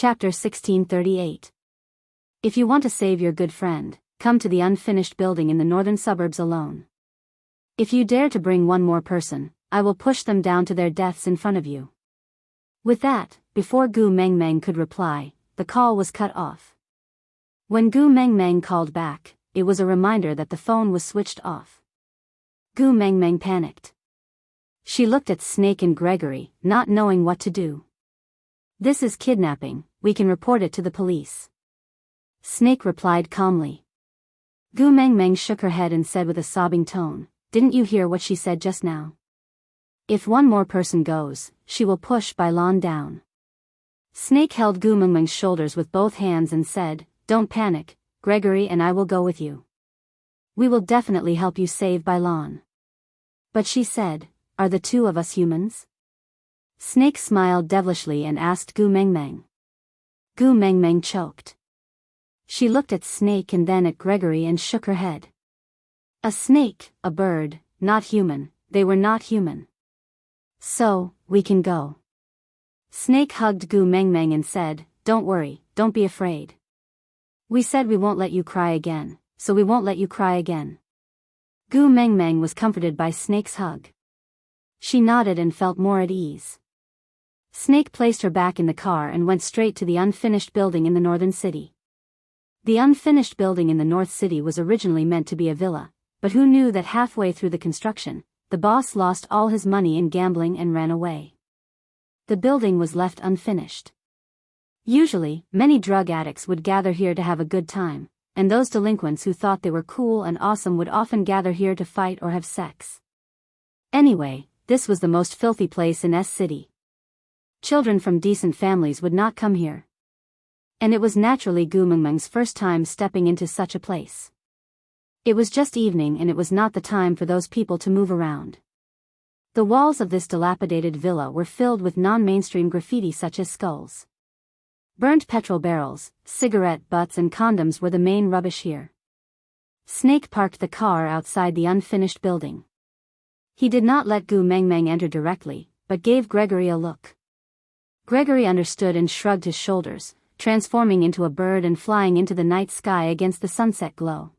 Chapter 1638. If you want to save your good friend, come to the unfinished building in the northern suburbs alone. If you dare to bring one more person, I will push them down to their deaths in front of you. With that, before Gu Mengmeng could reply, the call was cut off. When Gu Mengmeng called back, it was a reminder that the phone was switched off. Gu Mengmeng panicked. She looked at Snake and Gregory, not knowing what to do. "This is kidnapping, we can report it to the police." Snake replied calmly. Gu Mengmeng shook her head and said with a sobbing tone, "Didn't you hear what she said just now? If one more person goes, she will push Bailan down." Snake held Gu Mengmeng's shoulders with both hands and said, "Don't panic, Gregory and I will go with you. We will definitely help you save Bailan." But she said, "Are the two of us humans?" Snake smiled devilishly and asked Gu Mengmeng. Gu Mengmeng choked. She looked at Snake and then at Gregory and shook her head. A snake, a bird, not human, they were not human. "So, we can go." Snake hugged Gu Mengmeng and said, "Don't worry, don't be afraid. We said we won't let you cry again, so we won't let you cry again." Gu Mengmeng was comforted by Snake's hug. She nodded and felt more at ease. Snake placed her back in the car and went straight to the unfinished building in the northern city. The unfinished building in the north city was originally meant to be a villa, but who knew that halfway through the construction, the boss lost all his money in gambling and ran away. The building was left unfinished. Usually, many drug addicts would gather here to have a good time, and those delinquents who thought they were cool and awesome would often gather here to fight or have sex. Anyway, this was the most filthy place in S City. Children from decent families would not come here. And it was naturally Gu Mengmeng's first time stepping into such a place. It was just evening and it was not the time for those people to move around. The walls of this dilapidated villa were filled with non-mainstream graffiti such as skulls. Burnt petrol barrels, cigarette butts and condoms were the main rubbish here. Snake parked the car outside the unfinished building. He did not let Gu Mengmeng enter directly, but gave Gregory a look. Gregory understood and shrugged his shoulders, transforming into a bird and flying into the night sky against the sunset glow.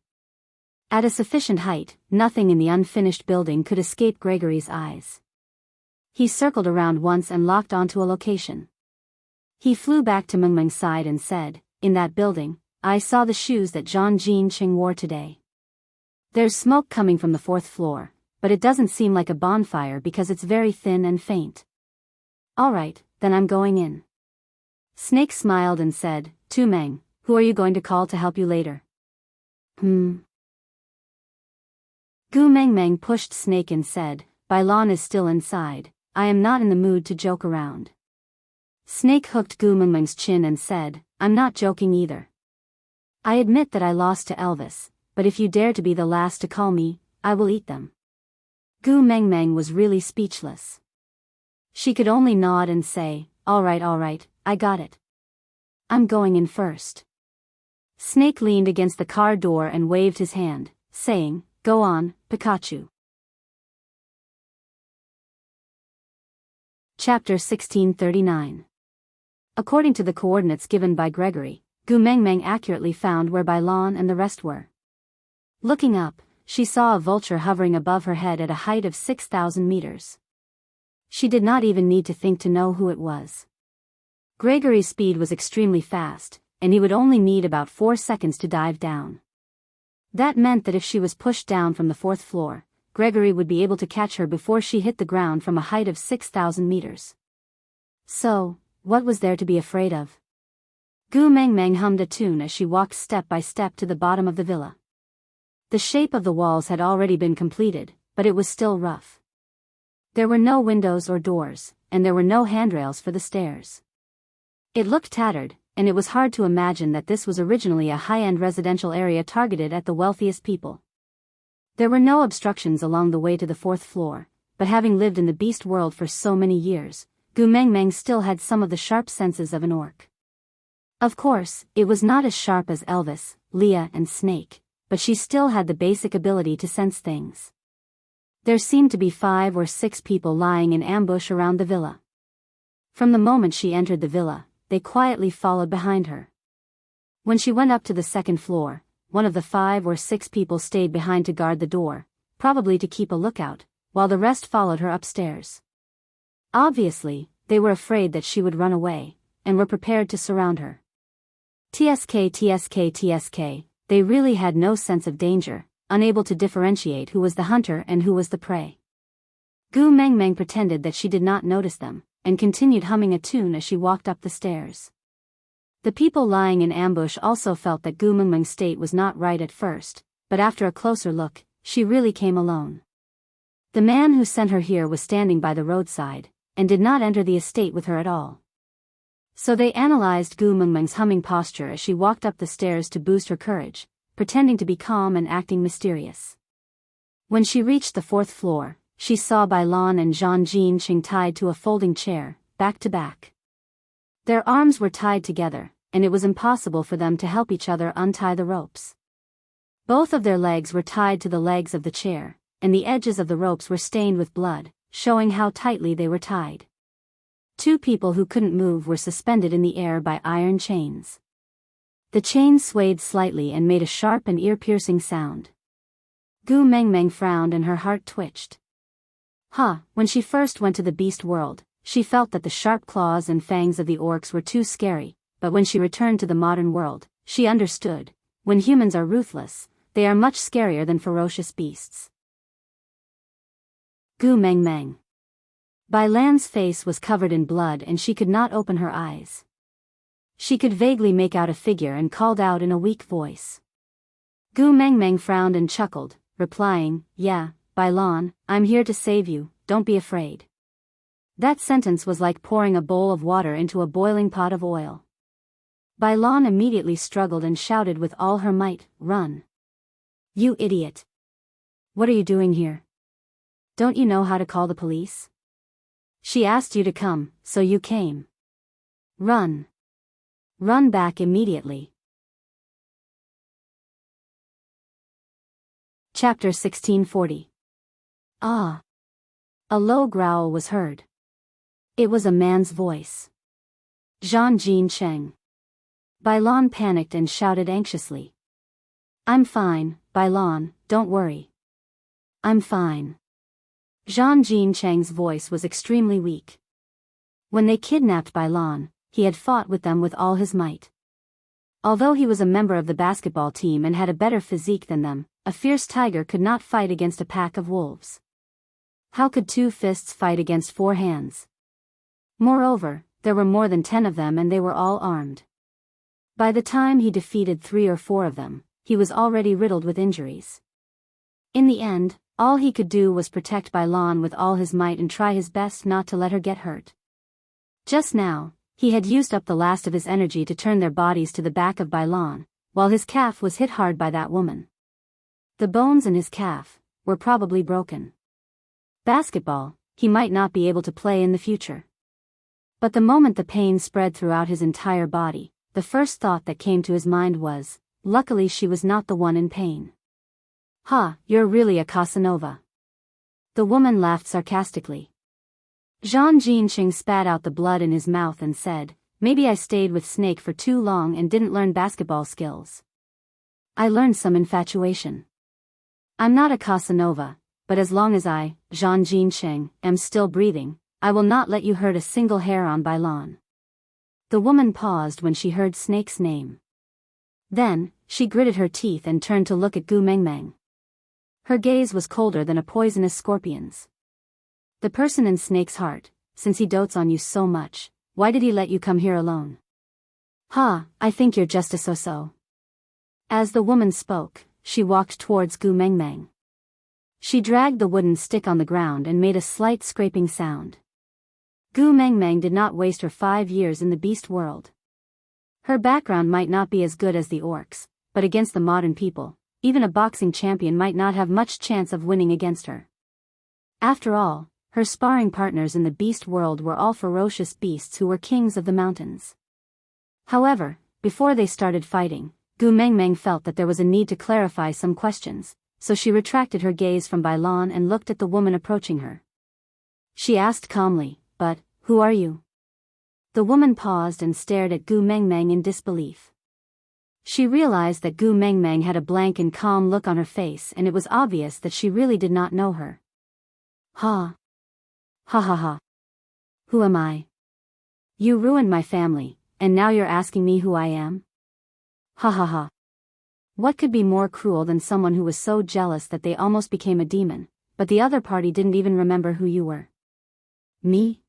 At a sufficient height, nothing in the unfinished building could escape Gregory's eyes. He circled around once and locked onto a location. He flew back to Mengmeng's side and said, "In that building, I saw the shoes that Zhang Jinqing wore today. There's smoke coming from the 4th floor, but it doesn't seem like a bonfire because it's very thin and faint." "Alright, then I'm going in." Snake smiled and said, "Tu Meng, who are you going to call to help you later?" Gu Mengmeng pushed Snake and said, "Bailan is still inside, I am not in the mood to joke around." Snake hooked Gu Mengmeng's chin and said, "I'm not joking either. I admit that I lost to Elvis, but if you dare to be the last to call me, I will eat them." Gu Mengmeng was really speechless. She could only nod and say, all right, I got it. I'm going in first." Snake leaned against the car door and waved his hand, saying, "Go on, Pikachu." Chapter 1639. According to the coordinates given by Gregory, Gu Mengmeng accurately found where Bailan and the rest were. Looking up, she saw a vulture hovering above her head at a height of 6,000 meters. She did not even need to think to know who it was. Gregory's speed was extremely fast, and he would only need about 4 seconds to dive down. That meant that if she was pushed down from the 4th floor, Gregory would be able to catch her before she hit the ground from a height of 6,000 meters. So, what was there to be afraid of? Gu Mengmeng hummed a tune as she walked step by step to the bottom of the villa. The shape of the walls had already been completed, but it was still rough. There were no windows or doors, and there were no handrails for the stairs. It looked tattered, and it was hard to imagine that this was originally a high-end residential area targeted at the wealthiest people. There were no obstructions along the way to the 4th floor, but having lived in the beast world for so many years, Gu Mengmeng still had some of the sharp senses of an orc. Of course, it was not as sharp as Elvis, Leah and Snake, but she still had the basic ability to sense things. There seemed to be 5 or 6 people lying in ambush around the villa. From the moment she entered the villa, they quietly followed behind her. When she went up to the second floor, one of the 5 or 6 people stayed behind to guard the door, probably to keep a lookout, while the rest followed her upstairs. Obviously, they were afraid that she would run away, and were prepared to surround her. TSK, they really had no sense of danger, unable to differentiate who was the hunter and who was the prey. Gu Mengmeng pretended that she did not notice them, and continued humming a tune as she walked up the stairs. The people lying in ambush also felt that Gu Mengmeng's state was not right at first, but after a closer look, she really came alone. The man who sent her here was standing by the roadside, and did not enter the estate with her at all. So they analyzed Gu Mengmeng's humming posture as she walked up the stairs to boost her courage, pretending to be calm and acting mysterious. When she reached the 4th floor, she saw Bai Lan and Zhang Jinqing tied to a folding chair, back to back. Their arms were tied together, and it was impossible for them to help each other untie the ropes. Both of their legs were tied to the legs of the chair, and the edges of the ropes were stained with blood, showing how tightly they were tied. 2 people who couldn't move were suspended in the air by iron chains. The chains swayed slightly and made a sharp and ear-piercing sound. Gu Mengmeng frowned and her heart twitched. When she first went to the beast world, she felt that the sharp claws and fangs of the orcs were too scary, but when she returned to the modern world, she understood. When humans are ruthless, they are much scarier than ferocious beasts. Gu Mengmeng. Bai Lan's face was covered in blood and she could not open her eyes. She could vaguely make out a figure and called out in a weak voice. Gu Mengmeng frowned and chuckled, replying, "Yeah, Bai Lan, I'm here to save you, don't be afraid." That sentence was like pouring a bowl of water into a boiling pot of oil. Bai Lan immediately struggled and shouted with all her might, "Run! You idiot! What are you doing here? Don't you know how to call the police? She asked you to come, so you came. Run! Run back immediately." Chapter 1640. Ah! A low growl was heard. It was a man's voice. Zhang Jincheng. Bai Lan panicked and shouted anxiously. "I'm fine, Bai Lan, don't worry. I'm fine." Zhang Jincheng's voice was extremely weak. When they kidnapped Bai Lan, he had fought with them with all his might. Although he was a member of the basketball team and had a better physique than them, a fierce tiger could not fight against a pack of wolves. How could 2 fists fight against 4 hands? Moreover, there were more than 10 of them and they were all armed. By the time he defeated 3 or 4 of them, he was already riddled with injuries. In the end, all he could do was protect Bai Lan with all his might and try his best not to let her get hurt. Just now, he had used up the last of his energy to turn their bodies to the back of Bai Lan, while his calf was hit hard by that woman. The bones in his calf were probably broken. Basketball, he might not be able to play in the future. But the moment the pain spread throughout his entire body, the first thought that came to his mind was, luckily she was not the one in pain. You're really a Casanova." The woman laughed sarcastically. Zhang Jinqing spat out the blood in his mouth and said, "Maybe I stayed with Snake for too long and didn't learn basketball skills. I learned some infatuation. I'm not a Casanova, but as long as I, Zhang Jinqing, am still breathing, I will not let you hurt a single hair on Bai Lan." The woman paused when she heard Snake's name. Then, she gritted her teeth and turned to look at Gu Mengmeng. Her gaze was colder than a poisonous scorpion's. "The person in Snake's heart, since he dotes on you so much, why did he let you come here alone?" I think you're just a so-so." As the woman spoke, she walked towards Gu Mengmeng. She dragged the wooden stick on the ground and made a slight scraping sound. Gu Mengmeng did not waste her 5 years in the beast world. Her background might not be as good as the orcs, but against the modern people, even a boxing champion might not have much chance of winning against her. After all, her sparring partners in the beast world were all ferocious beasts who were kings of the mountains. However, before they started fighting, Gu Mengmeng felt that there was a need to clarify some questions, so she retracted her gaze from Bai Lan and looked at the woman approaching her. She asked calmly, "But, who are you?" The woman paused and stared at Gu Mengmeng in disbelief. She realized that Gu Mengmeng had a blank and calm look on her face, and it was obvious that she really did not know her. Ha! Ha ha ha! Who am I? You ruined my family, and now you're asking me who I am? Ha ha ha! What could be more cruel than someone who was so jealous that they almost became a demon, but the other party didn't even remember who you were? Me?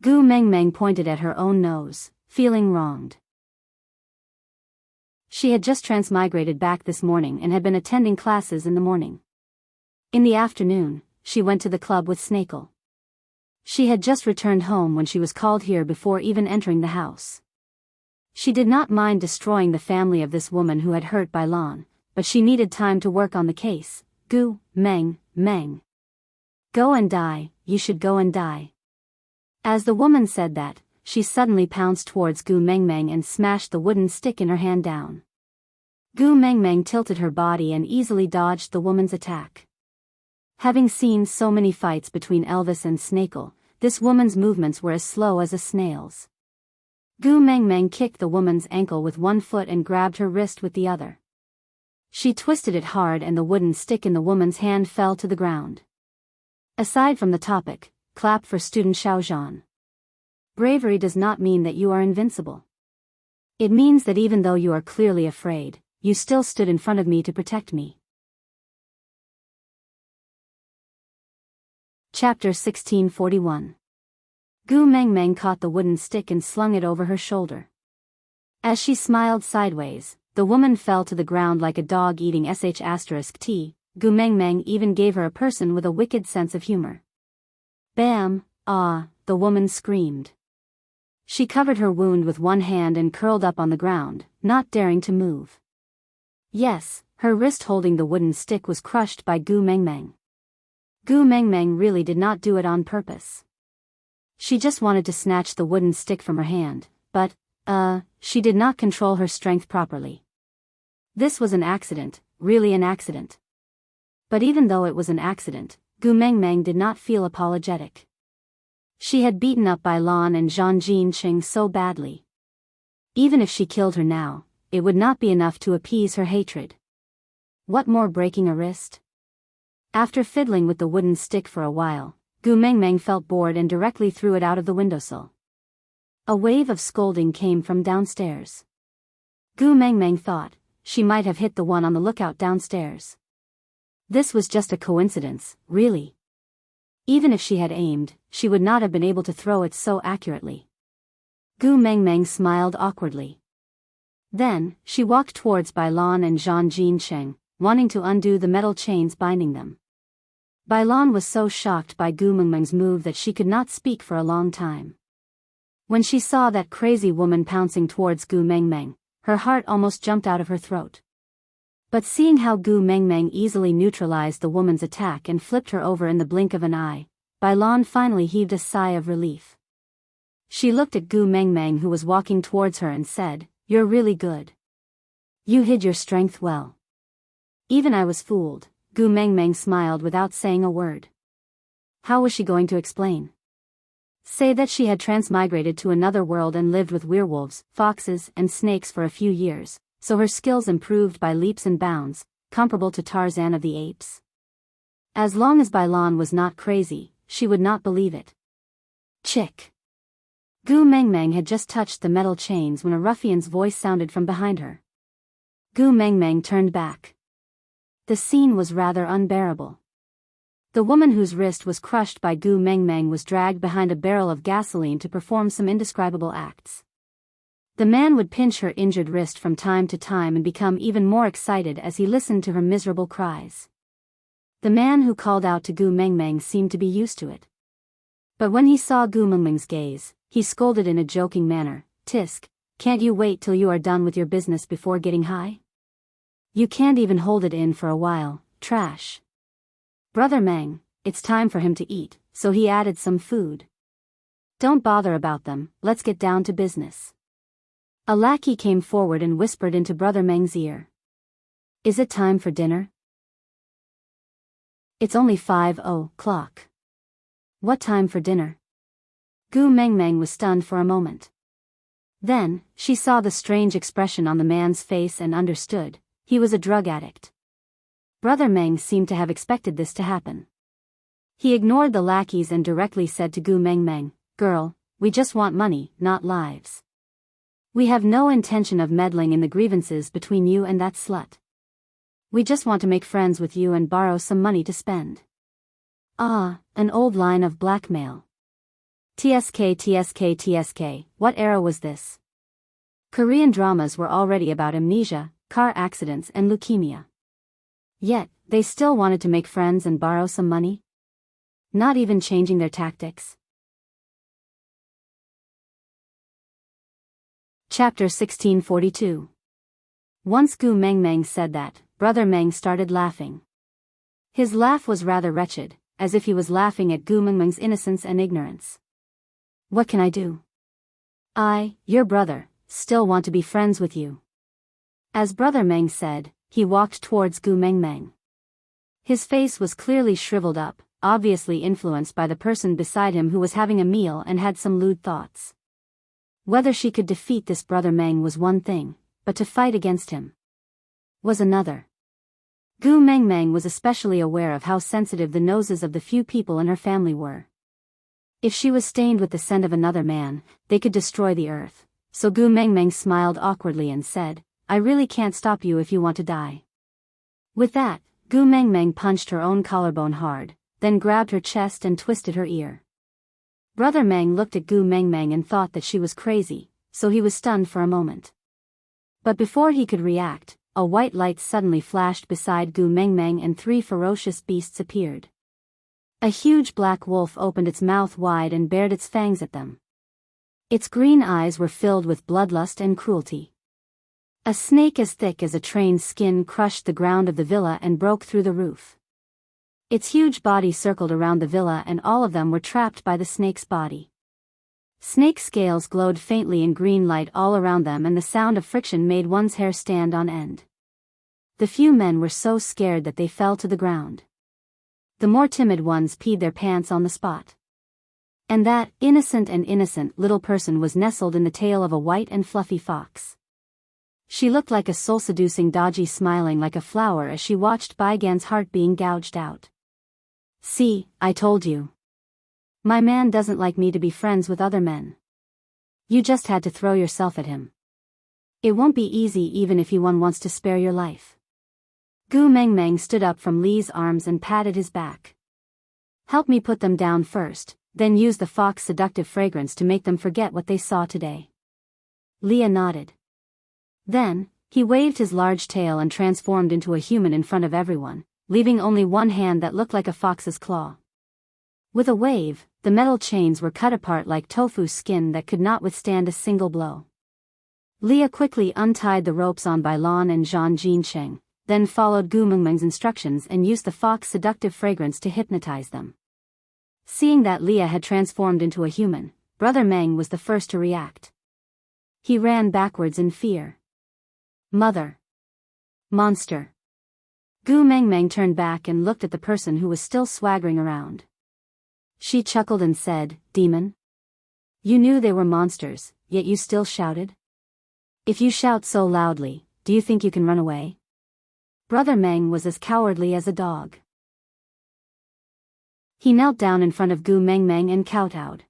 Gu Mengmeng pointed at her own nose, feeling wronged. She had just transmigrated back this morning and had been attending classes in the morning. In the afternoon, she went to the club with Snakel. She had just returned home when she was called here before even entering the house. She did not mind destroying the family of this woman who had hurt Bailan, but she needed time to work on the case. Gu Meng. Go and die, you should go and die. As the woman said that, she suddenly pounced towards Gu Mengmeng and smashed the wooden stick in her hand down. Gu Mengmeng tilted her body and easily dodged the woman's attack. Having seen so many fights between Elvis and Snakel, this woman's movements were as slow as a snail's. Gu Mengmeng kicked the woman's ankle with one foot and grabbed her wrist with the other. She twisted it hard and the wooden stick in the woman's hand fell to the ground. Aside from the topic, clap for student Xiaozhan. Bravery does not mean that you are invincible. It means that even though you are clearly afraid, you still stood in front of me to protect me. Chapter 1641. Gu Mengmeng caught the wooden stick and slung it over her shoulder. As she smiled sideways, the woman fell to the ground like a dog eating **T. Gu Mengmeng even gave her a person with a wicked sense of humor. Bam! Ah! The woman screamed. She covered her wound with one hand and curled up on the ground, not daring to move. Yes, her wrist holding the wooden stick was crushed by Gu Mengmeng. Gu Mengmeng really did not do it on purpose. She just wanted to snatch the wooden stick from her hand, but, she did not control her strength properly. This was an accident, really an accident. But even though it was an accident, Gu Mengmeng did not feel apologetic. She had beaten up Bailan and Zhang Jinqing so badly. Even if she killed her now, it would not be enough to appease her hatred. What more, breaking a wrist? After fiddling with the wooden stick for a while, Gu Mengmeng felt bored and directly threw it out of the windowsill. A wave of scolding came from downstairs. Gu Mengmeng thought she might have hit the one on the lookout downstairs. This was just a coincidence, really. Even if she had aimed, she would not have been able to throw it so accurately. Gu Mengmeng smiled awkwardly. Then, she walked towards Bailan and Zhang Jinqing, wanting to undo the metal chains binding them. Bailan was so shocked by Gu Mengmeng's move that she could not speak for a long time. When she saw that crazy woman pouncing towards Gu Mengmeng, her heart almost jumped out of her throat. But seeing how Gu Mengmeng easily neutralized the woman's attack and flipped her over in the blink of an eye, Bailan finally heaved a sigh of relief. She looked at Gu Mengmeng, who was walking towards her, and said, "You're really good. You hid your strength well." Even I was fooled. Gu Mengmeng smiled without saying a word. How was she going to explain? Say that she had transmigrated to another world and lived with werewolves, foxes, and snakes for a few years, so her skills improved by leaps and bounds, comparable to Tarzan of the Apes? As long as Bailan was not crazy, she would not believe it. Chick! Gu Mengmeng had just touched the metal chains when a ruffian's voice sounded from behind her. Gu Mengmeng turned back. The scene was rather unbearable. The woman whose wrist was crushed by Gu Mengmeng was dragged behind a barrel of gasoline to perform some indescribable acts. The man would pinch her injured wrist from time to time and become even more excited as he listened to her miserable cries. The man who called out to Gu Mengmeng seemed to be used to it. But when he saw Gu Mengmeng's gaze, he scolded in a joking manner, "Tisk, can't you wait till you are done with your business before getting high? You can't even hold it in for a while, trash." Brother Meng, it's time for him to eat, so he added some food. "Don't bother about them, let's get down to business." A lackey came forward and whispered into Brother Meng's ear. "Is it time for dinner?" "It's only 5 o'clock. What time for dinner?" Gu Mengmeng was stunned for a moment. Then, she saw the strange expression on the man's face and understood, he was a drug addict. Brother Meng seemed to have expected this to happen. He ignored the lackeys and directly said to Gu Mengmeng, "Girl, we just want money, not lives. We have no intention of meddling in the grievances between you and that slut. We just want to make friends with you and borrow some money to spend." Ah, an old line of blackmail. TSK, what era was this? Korean dramas were already about amnesia, car accidents and leukemia. Yet, they still wanted to make friends and borrow some money? Not even changing their tactics. Chapter 1642. Once Gu Mengmeng said that, Brother Meng started laughing. His laugh was rather wretched, as if he was laughing at Gu Mengmeng's innocence and ignorance. "What can I do? I, your brother, still want to be friends with you." As Brother Meng said, he walked towards Gu Mengmeng. His face was clearly shriveled up, obviously influenced by the person beside him who was having a meal and had some lewd thoughts. Whether she could defeat this Brother Meng was one thing, but to fight against him was another. Gu Mengmeng was especially aware of how sensitive the noses of the few people in her family were. If she was stained with the scent of another man, they could destroy the earth, so Gu Mengmeng smiled awkwardly and said, "I really can't stop you if you want to die." With that, Gu Mengmeng punched her own collarbone hard, then grabbed her chest and twisted her ear. Brother Meng looked at Gu Mengmeng and thought that she was crazy, so he was stunned for a moment. But before he could react, a white light suddenly flashed beside Gu Mengmeng and 3 ferocious beasts appeared. A huge black wolf opened its mouth wide and bared its fangs at them. Its green eyes were filled with bloodlust and cruelty. A snake as thick as a train's skin crushed the ground of the villa and broke through the roof. Its huge body circled around the villa and all of them were trapped by the snake's body. Snake scales glowed faintly in green light all around them and the sound of friction made one's hair stand on end. The few men were so scared that they fell to the ground. The more timid ones peed their pants on the spot. And that innocent little person was nestled in the tail of a white and fluffy fox. She looked like a soul-seducing dodgy smiling like a flower as she watched Baigan's heart being gouged out. "See, I told you. My man doesn't like me to be friends with other men. You just had to throw yourself at him. It won't be easy even if one wants to spare your life." Gu Mengmeng stood up from Li's arms and patted his back. "Help me put them down first, then use the fox seductive fragrance to make them forget what they saw today." Leah nodded. Then, he waved his large tail and transformed into a human in front of everyone, leaving only one hand that looked like a fox's claw. With a wave, the metal chains were cut apart like tofu skin that could not withstand a single blow. Leah quickly untied the ropes on by Lan and Zhang Jincheng, then followed Gu Mengmeng's instructions and used the fox seductive fragrance to hypnotize them. Seeing that Leah had transformed into a human, Brother Meng was the first to react. He ran backwards in fear. "Mother! Monster!" Gu Mengmeng turned back and looked at the person who was still swaggering around. She chuckled and said, "Demon? You knew they were monsters, yet you still shouted? If you shout so loudly, do you think you can run away?" Brother Meng was as cowardly as a dog. He knelt down in front of Gu Mengmeng and kowtowed.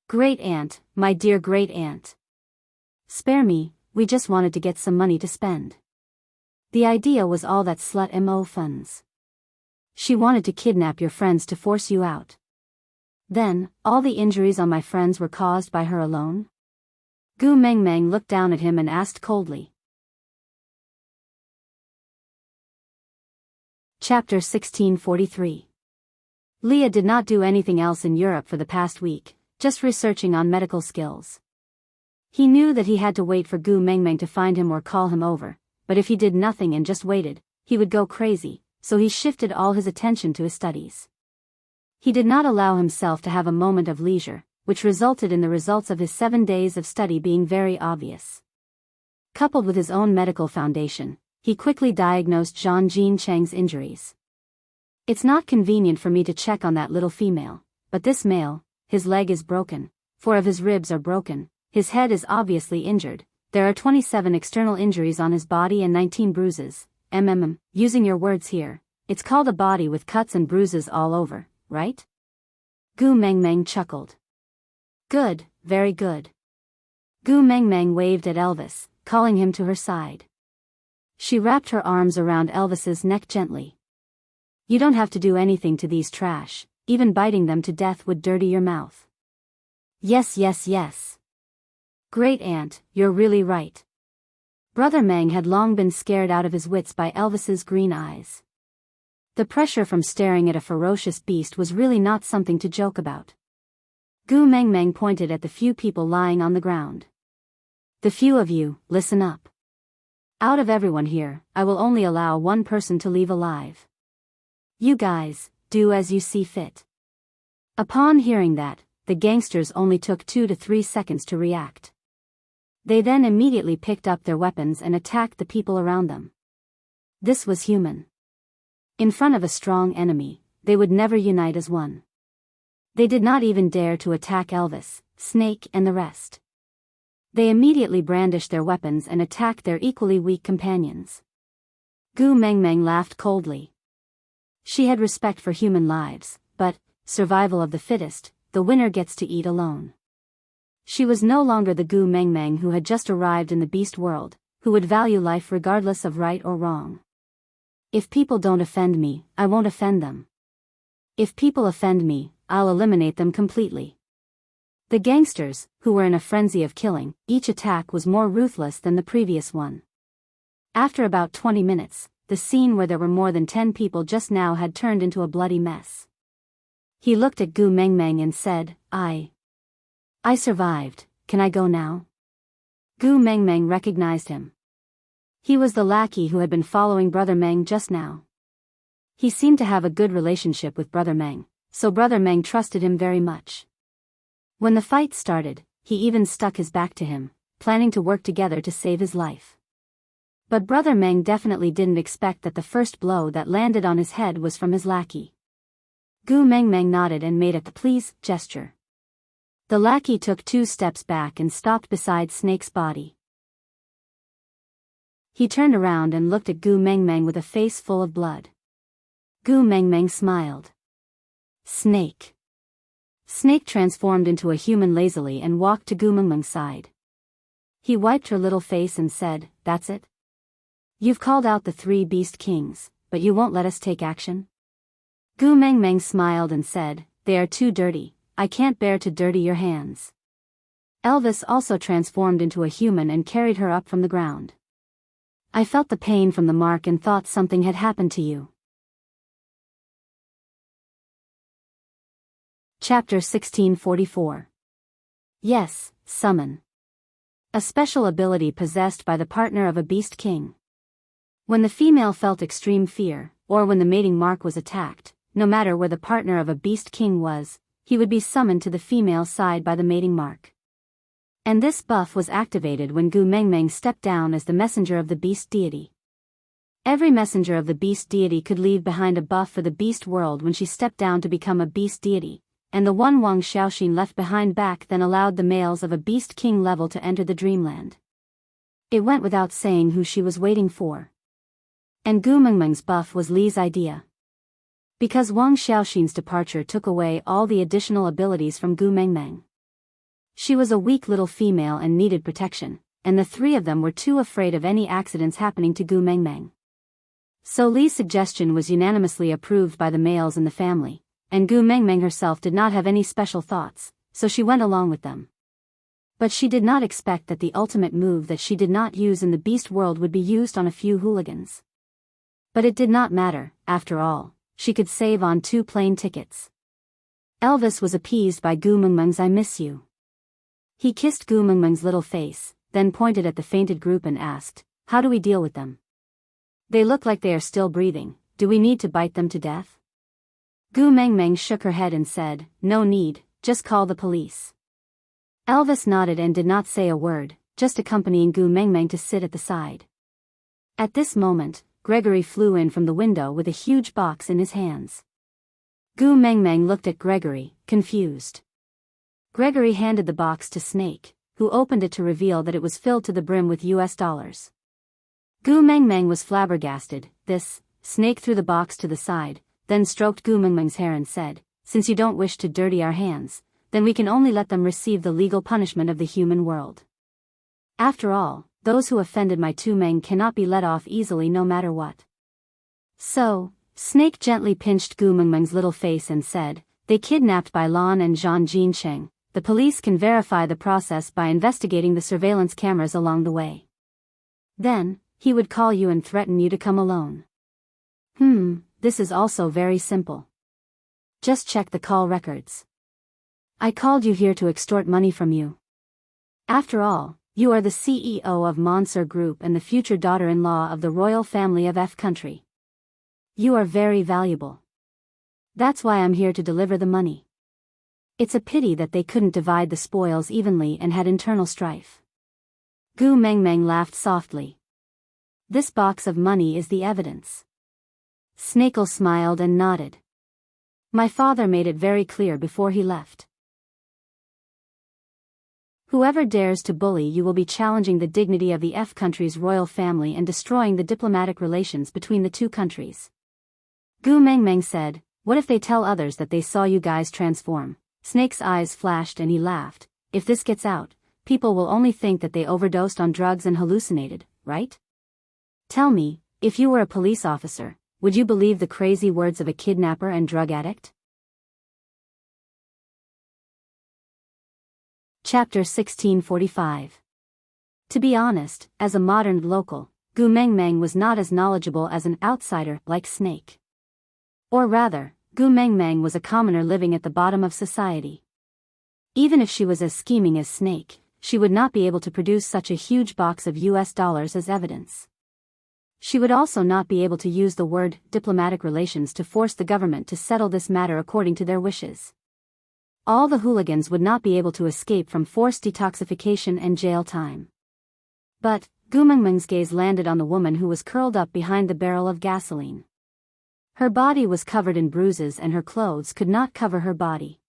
"Great aunt, my dear great aunt. Spare me, we just wanted to get some money to spend. The idea was all that slut mo funds. She wanted to kidnap your friends to force you out. Then, all the injuries on my friends were caused by her alone?" Gu Mengmeng looked down at him and asked coldly. Chapter 1643. Leah did not do anything else in Europe for the past week, just researching on medical skills. He knew that he had to wait for Gu Mengmeng to find him or call him over, but if he did nothing and just waited, he would go crazy, so he shifted all his attention to his studies. He did not allow himself to have a moment of leisure, which resulted in the results of his 7 days of study being very obvious. Coupled with his own medical foundation, he quickly diagnosed Zhang Jincheng's injuries. "It's not convenient for me to check on that little female, but this male, his leg is broken, 4 of his ribs are broken, his head is obviously injured, there are 27 external injuries on his body and 19 bruises. Using your words here, it's called a body with cuts and bruises all over, right? Gu Mengmeng chuckled. Good, very good. Gu Mengmeng waved at Elvis, calling him to her side. She wrapped her arms around Elvis's neck gently. You don't have to do anything to these trash, even biting them to death would dirty your mouth. Yes, yes, yes. Great aunt, you're really right. Brother Meng had long been scared out of his wits by Elvis's green eyes. The pressure from staring at a ferocious beast was really not something to joke about. Gu Mengmeng pointed at the few people lying on the ground. The few of you, listen up. Out of everyone here, I will only allow one person to leave alive. You guys, do as you see fit. Upon hearing that, the gangsters only took 2 to 3 seconds to react. They then immediately picked up their weapons and attacked the people around them. This was human. In front of a strong enemy, they would never unite as one. They did not even dare to attack Elvis, Snake and the rest. They immediately brandished their weapons and attacked their equally weak companions. Gu Mengmeng laughed coldly. She had respect for human lives, but, survival of the fittest, the winner gets to eat alone. She was no longer the Gu Mengmeng who had just arrived in the beast world, who would value life regardless of right or wrong. If people don't offend me, I won't offend them. If people offend me, I'll eliminate them completely. The gangsters, who were in a frenzy of killing, each attack was more ruthless than the previous one. After about 20 minutes, the scene where there were more than 10 people just now had turned into a bloody mess. He looked at Gu Mengmeng and said, I survived, can I go now? Gu Mengmeng recognized him. He was the lackey who had been following Brother Meng just now. He seemed to have a good relationship with Brother Meng, so Brother Meng trusted him very much. When the fight started, he even stuck his back to him, planning to work together to save his life. But Brother Meng definitely didn't expect that the first blow that landed on his head was from his lackey. Gu Mengmeng nodded and made a please gesture. The lackey took 2 steps back and stopped beside Snake's body. He turned around and looked at Gu Mengmeng with a face full of blood. Gu Mengmeng smiled. Snake. Snake transformed into a human lazily and walked to Gu Mengmeng's side. He wiped her little face and said, That's it? You've called out the 3 beast kings, but you won't let us take action? Gu Mengmeng smiled and said, They are too dirty, I can't bear to dirty your hands. Elvis also transformed into a human and carried her up from the ground. I felt the pain from the mark and thought something had happened to you. Chapter 1644. Yes, summon. A special ability possessed by the partner of a beast king. When the female felt extreme fear, or when the mating mark was attacked, no matter where the partner of a beast king was, he would be summoned to the female's side by the mating mark. And this buff was activated when Gu Mengmeng stepped down as the messenger of the beast deity. Every messenger of the beast deity could leave behind a buff for the beast world when she stepped down to become a beast deity, and the one Wang Xiaoxin left behind back then allowed the males of a beast king level to enter the dreamland. It went without saying who she was waiting for. And Gu Mengmeng's buff was Li's idea. Because Wang Xiaoxin's departure took away all the additional abilities from Gu Mengmeng. She was a weak little female and needed protection, and the 3 of them were too afraid of any accidents happening to Gu Mengmeng. So Li's suggestion was unanimously approved by the males in the family, and Gu Mengmeng herself did not have any special thoughts, so she went along with them. But she did not expect that the ultimate move that she did not use in the beast world would be used on a few hooligans. But it did not matter, after all, she could save on 2 plane tickets. Elvis was appeased by Gu Mengmeng's I miss you. He kissed Gu Mengmeng's little face, then pointed at the fainted group and asked, How do we deal with them? They look like they are still breathing, do we need to bite them to death? Gu Mengmeng shook her head and said, No need, just call the police. Elvis nodded and did not say a word, just accompanying Gu Mengmeng to sit at the side. At this moment, Gregory flew in from the window with a huge box in his hands. Gu Mengmeng looked at Gregory, confused. Gregory handed the box to Snake, who opened it to reveal that it was filled to the brim with US dollars. Gu Mengmeng was flabbergasted. Snake threw the box to the side, then stroked Gu Mengmeng's hair and said, "Since you don't wish to dirty our hands, then we can only let them receive the legal punishment of the human world. After all, those who offended my Tu Meng cannot be let off easily no matter what." So, Snake gently pinched Gu Mengmeng's little face and said, "They kidnapped Bai Lan and Zhang Jincheng. The police can verify the process by investigating the surveillance cameras along the way. Then, he would call you and threaten you to come alone. This is also very simple. Just check the call records. I called you here to extort money from you. After all, you are the CEO of Monsur Group and the future daughter-in-law of the royal family of F country. You are very valuable. That's why I'm here to deliver the money. It's a pity that they couldn't divide the spoils evenly and had internal strife." Gu Mengmeng laughed softly. "This box of money is the evidence." Snake smiled and nodded. "My father made it very clear before he left. Whoever dares to bully you will be challenging the dignity of the F country's royal family and destroying the diplomatic relations between the two countries." Gu Mengmeng said, "What if they tell others that they saw you guys transform?" Snake's eyes flashed and he laughed. "If this gets out, people will only think that they overdosed on drugs and hallucinated, right? Tell me, if you were a police officer, would you believe the crazy words of a kidnapper and drug addict?" Chapter 1645. To be honest, as a modern local, Gu Mengmeng was not as knowledgeable as an outsider like Snake. Or rather, Gu Mengmeng was a commoner living at the bottom of society. Even if she was as scheming as Snake, she would not be able to produce such a huge box of US dollars as evidence. She would also not be able to use the word diplomatic relations to force the government to settle this matter according to their wishes. All the hooligans would not be able to escape from forced detoxification and jail time. But, Gu Mengmeng's gaze landed on the woman who was curled up behind the barrel of gasoline. Her body was covered in bruises and her clothes could not cover her body.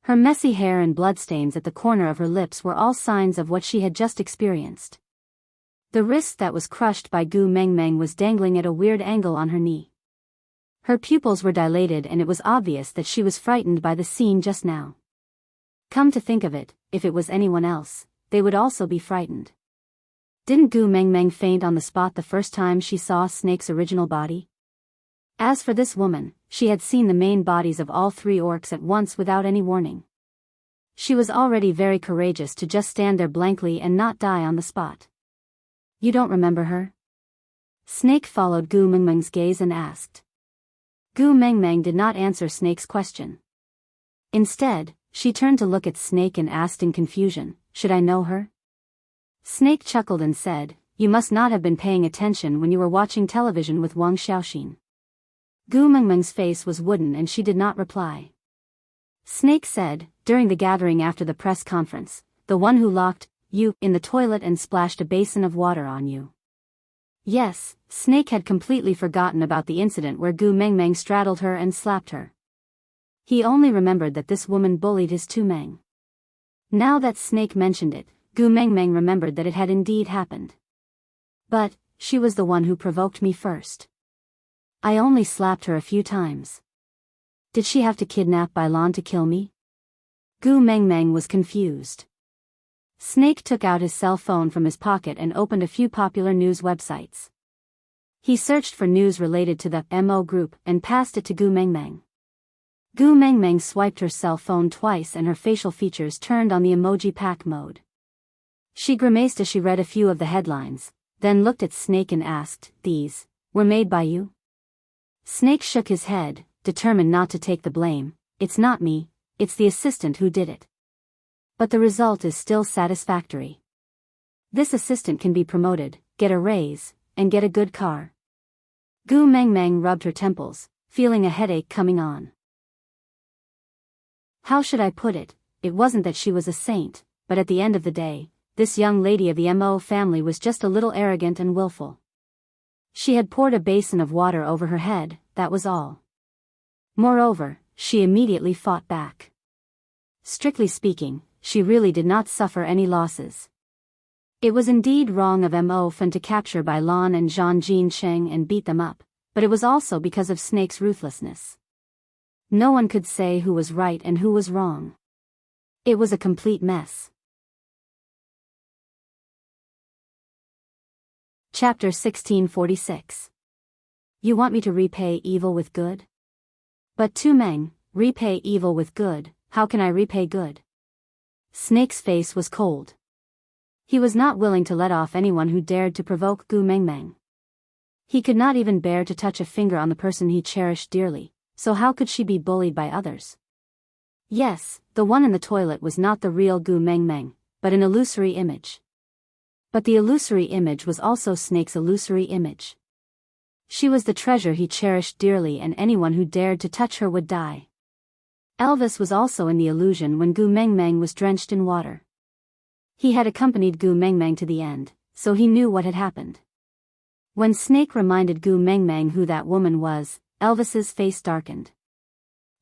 Her messy hair and bloodstains at the corner of her lips were all signs of what she had just experienced. The wrist that was crushed by Gu Mengmeng was dangling at a weird angle on her knee. Her pupils were dilated and it was obvious that she was frightened by the scene just now. Come to think of it, if it was anyone else, they would also be frightened. Didn't Gu Mengmeng faint on the spot the first time she saw Snake's original body? As for this woman, she had seen the main bodies of all three orcs at once without any warning. She was already very courageous to just stand there blankly and not die on the spot. "You don't remember her?" Snake followed Gu Mengmeng's gaze and asked. Gu Mengmeng did not answer Snake's question. Instead, she turned to look at Snake and asked in confusion, "Should I know her?" Snake chuckled and said, "You must not have been paying attention when you were watching television with Wang Xiaoxin." Gu Mengmeng's face was wooden and she did not reply. Snake said, "During the gathering after the press conference, the one who locked you in the toilet and splashed a basin of water on you." Yes, Snake had completely forgotten about the incident where Gu Mengmeng straddled her and slapped her. He only remembered that this woman bullied his Tu Meng. Now that Snake mentioned it, Gu Mengmeng remembered that it had indeed happened. "But, she was the one who provoked me first. I only slapped her a few times. Did she have to kidnap Bai Lan to kill me?" Gu Mengmeng was confused. Snake took out his cell phone from his pocket and opened a few popular news websites. He searched for news related to the MO group and passed it to Gu Mengmeng. Gu Mengmeng swiped her cell phone twice and her facial features turned on the emoji pack mode. She grimaced as she read a few of the headlines, then looked at Snake and asked, "These were made by you?" Snake shook his head, determined not to take the blame. "It's not me, it's the assistant who did it. But the result is still satisfactory. This assistant can be promoted, get a raise, and get a good car." Gu Mengmeng rubbed her temples, feeling a headache coming on. How should I put it? It wasn't that she was a saint, but at the end of the day, this young lady of the MO family was just a little arrogant and willful. She had poured a basin of water over her head, that was all. Moreover, she immediately fought back. strictly speaking, she really did not suffer any losses. It was indeed wrong of Mo Fan to capture Bai Lan and Zhang Jinsheng and beat them up, but it was also because of Snake's ruthlessness. No one could say who was right and who was wrong. It was a complete mess. Chapter 1646. You want me to repay evil with good? But Tu Meng, repay evil with good, how can I repay good? Snake's face was cold. He was not willing to let off anyone who dared to provoke Gu Mengmeng. He could not even bear to touch a finger on the person he cherished dearly, so how could she be bullied by others? Yes, the one in the toilet was not the real Gu Mengmeng, but an illusory image. But the illusory image was also Snake's illusory image. She was the treasure he cherished dearly, and anyone who dared to touch her would die. Elvis was also in the illusion when Gu Mengmeng was drenched in water. He had accompanied Gu Mengmeng to the end, so he knew what had happened. When Snake reminded Gu Mengmeng who that woman was, Elvis's face darkened.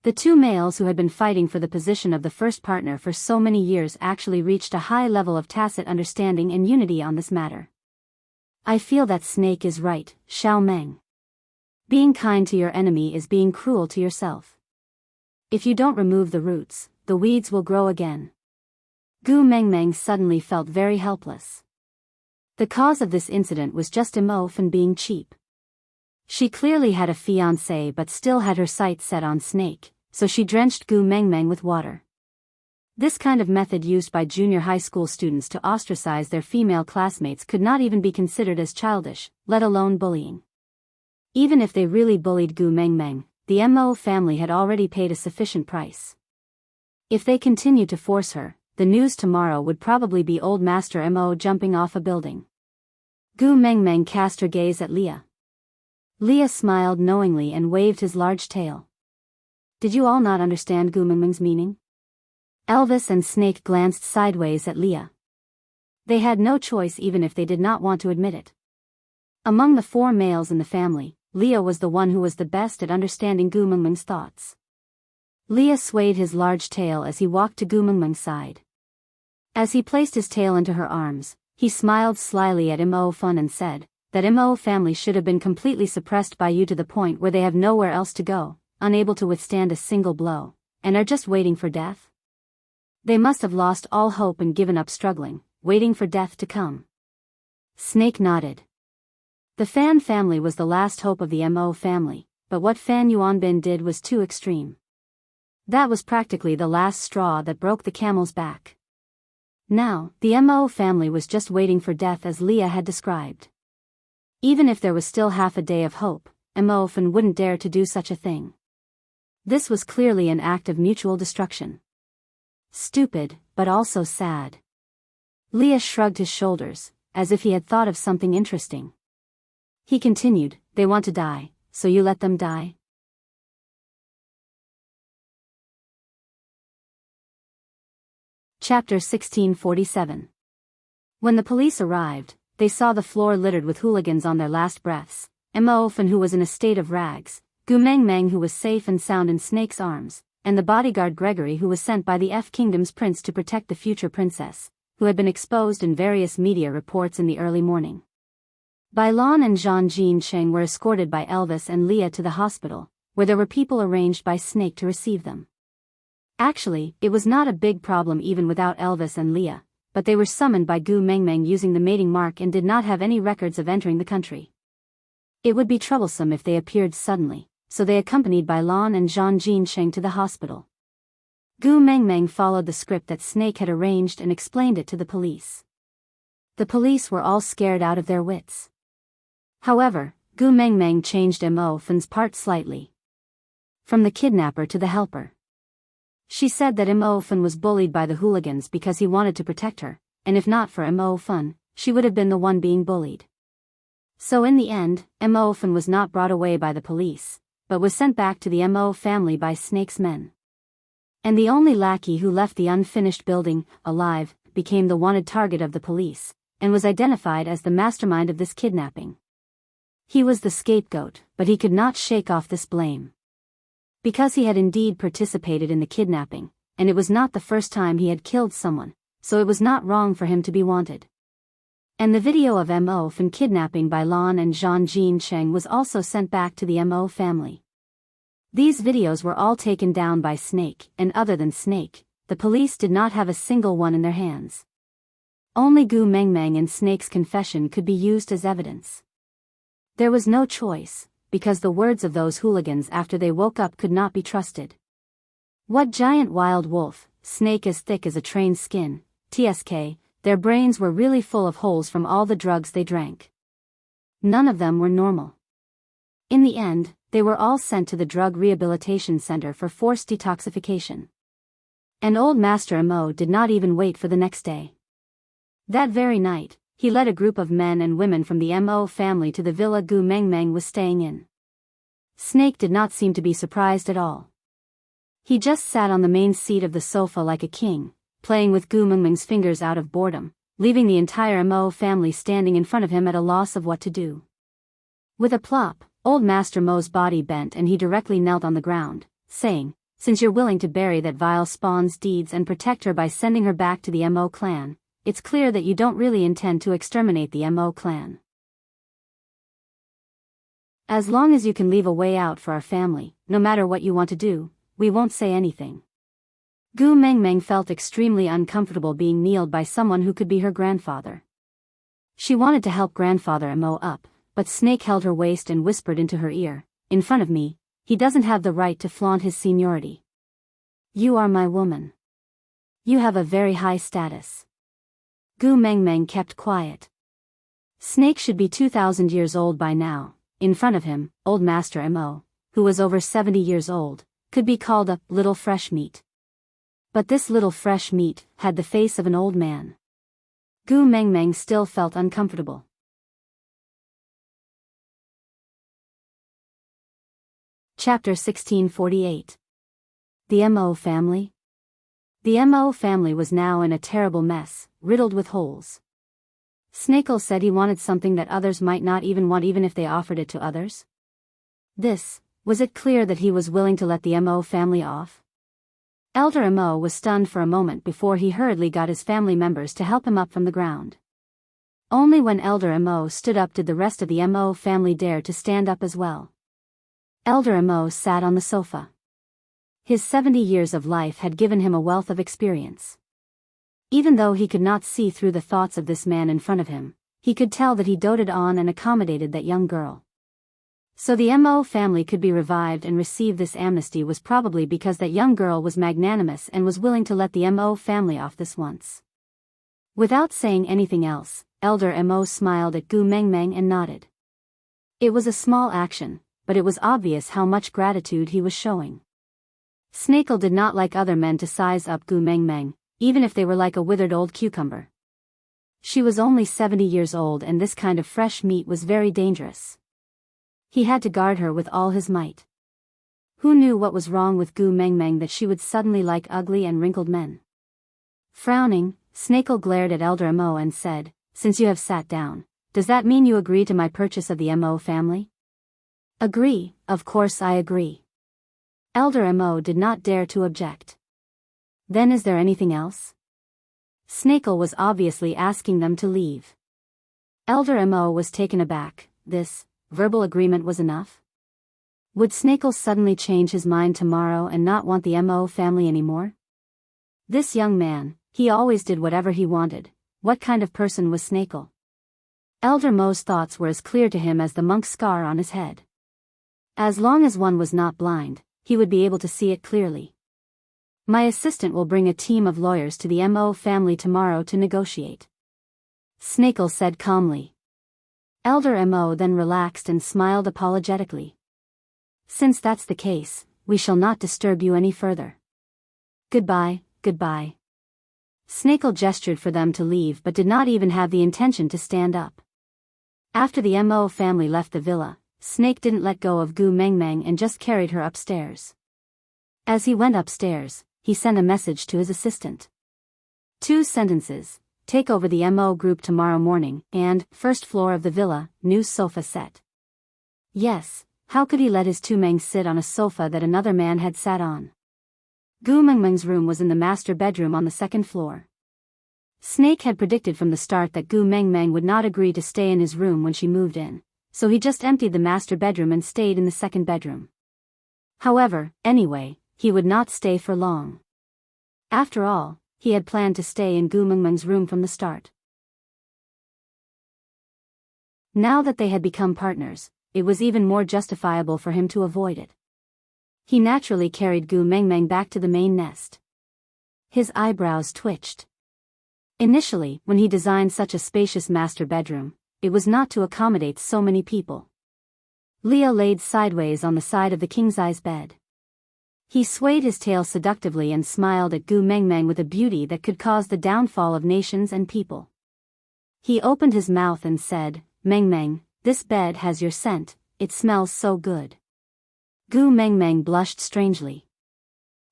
The two males who had been fighting for the position of the first partner for so many years actually reached a high level of tacit understanding and unity on this matter. I feel that Snake is right, Xiao Meng. Being kind to your enemy is being cruel to yourself. If you don't remove the roots, the weeds will grow again. Gu Mengmeng suddenly felt very helpless. The cause of this incident was just Mo Fan being cheap. She clearly had a fiancé but still had her sights set on Snake, so she drenched Gu Mengmeng with water. This kind of method used by junior high school students to ostracize their female classmates could not even be considered as childish, let alone bullying. Even if they really bullied Gu Mengmeng, the Mo family had already paid a sufficient price. If they continued to force her, the news tomorrow would probably be old Master Mo jumping off a building. Gu Mengmeng cast her gaze at Leah. Leah smiled knowingly and waved his large tail. Did you all not understand Gu Mengmeng's meaning? Elvis and Snake glanced sideways at Leah. They had no choice even if they did not want to admit it. Among the four males in the family, Leah was the one who was the best at understanding Gu Mengmeng's thoughts. Leah swayed his large tail as he walked to Gu Mengmeng's side. As he placed his tail into her arms, he smiled slyly at Mo Fan and said, that Mo family should have been completely suppressed by you to the point where they have nowhere else to go, unable to withstand a single blow, and are just waiting for death? They must have lost all hope and given up struggling, waiting for death to come. Snake nodded. The Fan family was the last hope of the Mo family, but what Fan Yuanbin did was too extreme. That was practically the last straw that broke the camel's back. Now, the Mo family was just waiting for death as Leah had described. Even if there was still half a day of hope, Mo Fan wouldn't dare to do such a thing. This was clearly an act of mutual destruction. Stupid, but also sad. Leah shrugged his shoulders, as if he had thought of something interesting. He continued, they want to die, so you let them die? Chapter 1647. When the police arrived, they saw the floor littered with hooligans on their last breaths, Mo Fan who was in a state of rags, Gu Mengmeng who was safe and sound in Snake's arms, and the bodyguard Gregory who was sent by the F Kingdom's prince to protect the future princess, who had been exposed in various media reports in the early morning. Bai Lan and Zhang Jinsheng were escorted by Elvis and Leah to the hospital, where there were people arranged by Snake to receive them. Actually, it was not a big problem even without Elvis and Leah, but they were summoned by Gu Mengmeng using the mating mark and did not have any records of entering the country. It would be troublesome if they appeared suddenly, so they accompanied Bai Lan and Zhang Jinsheng to the hospital. Gu Mengmeng followed the script that Snake had arranged and explained it to the police. The police were all scared out of their wits. However, Gu Mengmeng changed Mo Fan's part slightly. From the kidnapper to the helper. She said that Mo Fan was bullied by the hooligans because he wanted to protect her, and if not for Mo Fan, she would have been the one being bullied. So in the end, Mo Fan was not brought away by the police, but was sent back to the Mo family by Snake's men. And the only lackey who left the unfinished building, alive, became the wanted target of the police, and was identified as the mastermind of this kidnapping. He was the scapegoat, but he could not shake off this blame. Because he had indeed participated in the kidnapping, and it was not the first time he had killed someone, so it was not wrong for him to be wanted. And the video of Mo Fan kidnapping by Lan and Jean Cheng was also sent back to the Mo family. These videos were all taken down by Snake, and other than Snake, the police did not have a single one in their hands. Only Gu Mengmeng and Snake's confession could be used as evidence. There was no choice, because the words of those hooligans after they woke up could not be trusted. What giant wild wolf, snake as thick as a trained skin, TSK, their brains were really full of holes from all the drugs they drank. None of them were normal. In the end, they were all sent to the drug rehabilitation center for forced detoxification. And old Master Mo did not even wait for the next day. That very night, he led a group of men and women from the Mo family to the villa Gu Mengmeng was staying in. Snake did not seem to be surprised at all. He just sat on the main seat of the sofa like a king, playing with Gu Mengmeng's fingers out of boredom, leaving the entire Mo family standing in front of him at a loss of what to do. With a plop, old Master Mo's body bent and he directly knelt on the ground, saying, "Since you're willing to bury that vile spawn's deeds and protect her by sending her back to the Mo clan, it's clear that you don't really intend to exterminate the Mo clan. As long as you can leave a way out for our family, no matter what you want to do, we won't say anything." Gu Mengmeng felt extremely uncomfortable being kneeled by someone who could be her grandfather. She wanted to help grandfather Mo up, but Snake held her waist and whispered into her ear, "In front of me, he doesn't have the right to flaunt his seniority. You are my woman. You have a very high status." Gu Mengmeng kept quiet. Snake should be 2,000 years old by now. In front of him, old Master Mo, who was over 70 years old, could be called a little fresh meat. But this little fresh meat had the face of an old man. Gu Mengmeng still felt uncomfortable. Chapter 1648. The Mo family? The Mo family was now in a terrible mess, riddled with holes. Snakel said he wanted something that others might not even want even if they offered it to others. Was it clear that he was willing to let the Mo family off? Elder Mo was stunned for a moment before he hurriedly got his family members to help him up from the ground. Only when Elder Mo stood up did the rest of the Mo family dare to stand up as well. Elder Mo sat on the sofa. His 70 years of life had given him a wealth of experience. Even though he could not see through the thoughts of this man in front of him, he could tell that he doted on and accommodated that young girl. So the Mo family could be revived and receive this amnesty was probably because that young girl was magnanimous and was willing to let the Mo family off this once. Without saying anything else, Elder Mo smiled at Gu Mengmeng and nodded. It was a small action, but it was obvious how much gratitude he was showing. Snakel did not like other men to size up Gu Mengmeng, even if they were like a withered old cucumber. She was only 70 years old and this kind of fresh meat was very dangerous. He had to guard her with all his might. Who knew what was wrong with Gu Mengmeng that she would suddenly like ugly and wrinkled men? Frowning, Snakel glared at Elder Mo and said, "Since you have sat down, does that mean you agree to my purchase of the Mo family?" "Agree, of course I agree." Elder Mo did not dare to object. "Then is there anything else?" Snakel was obviously asking them to leave. Elder Mo was taken aback. This verbal agreement was enough? Would Snakel suddenly change his mind tomorrow and not want the Mo family anymore? This young man, he always did whatever he wanted. What kind of person was Snakel? Elder Mo's thoughts were as clear to him as the monk's scar on his head. As long as one was not blind, he would be able to see it clearly. "My assistant will bring a team of lawyers to the Mo family tomorrow to negotiate," Snakel said calmly. Elder Mo then relaxed and smiled apologetically. "Since that's the case, we shall not disturb you any further. Goodbye, goodbye." Snakel gestured for them to leave but did not even have the intention to stand up. After the Mo family left the villa, Snake didn't let go of Gu Mengmeng and just carried her upstairs. As he went upstairs, he sent a message to his assistant. 2 sentences, take over the Mo group tomorrow morning, and, first floor of the villa, new sofa set. Yes, how could he let his 2 men sit on a sofa that another man had sat on? Gu Mengmeng's room was in the master bedroom on the second floor. Snake had predicted from the start that Gu Mengmeng would not agree to stay in his room when she moved in, so he just emptied the master bedroom and stayed in the second bedroom. However, anyway, he would not stay for long. After all, he had planned to stay in Gu Mengmeng's room from the start. Now that they had become partners, it was even more justifiable for him to avoid it. He naturally carried Gu Mengmeng back to the main nest. His eyebrows twitched. Initially, when he designed such a spacious master bedroom, it was not to accommodate so many people. Leo laid sideways on the side of the king-size bed. He swayed his tail seductively and smiled at Gu Mengmeng with a beauty that could cause the downfall of nations and people. He opened his mouth and said, "Mengmeng, this bed has your scent, it smells so good." Gu Mengmeng blushed strangely.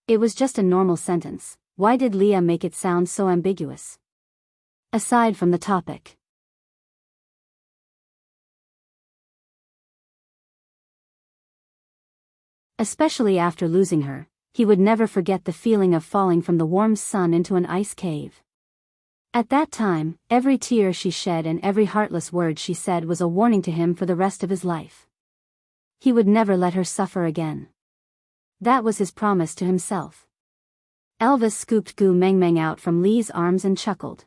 It was just a normal sentence, why did Leah make it sound so ambiguous? Aside from the topic. Especially after losing her, he would never forget the feeling of falling from the warm sun into an ice cave. At that time, every tear she shed and every heartless word she said was a warning to him for the rest of his life. He would never let her suffer again. That was his promise to himself. Elvis scooped Gu Mengmeng out from Lee's arms and chuckled.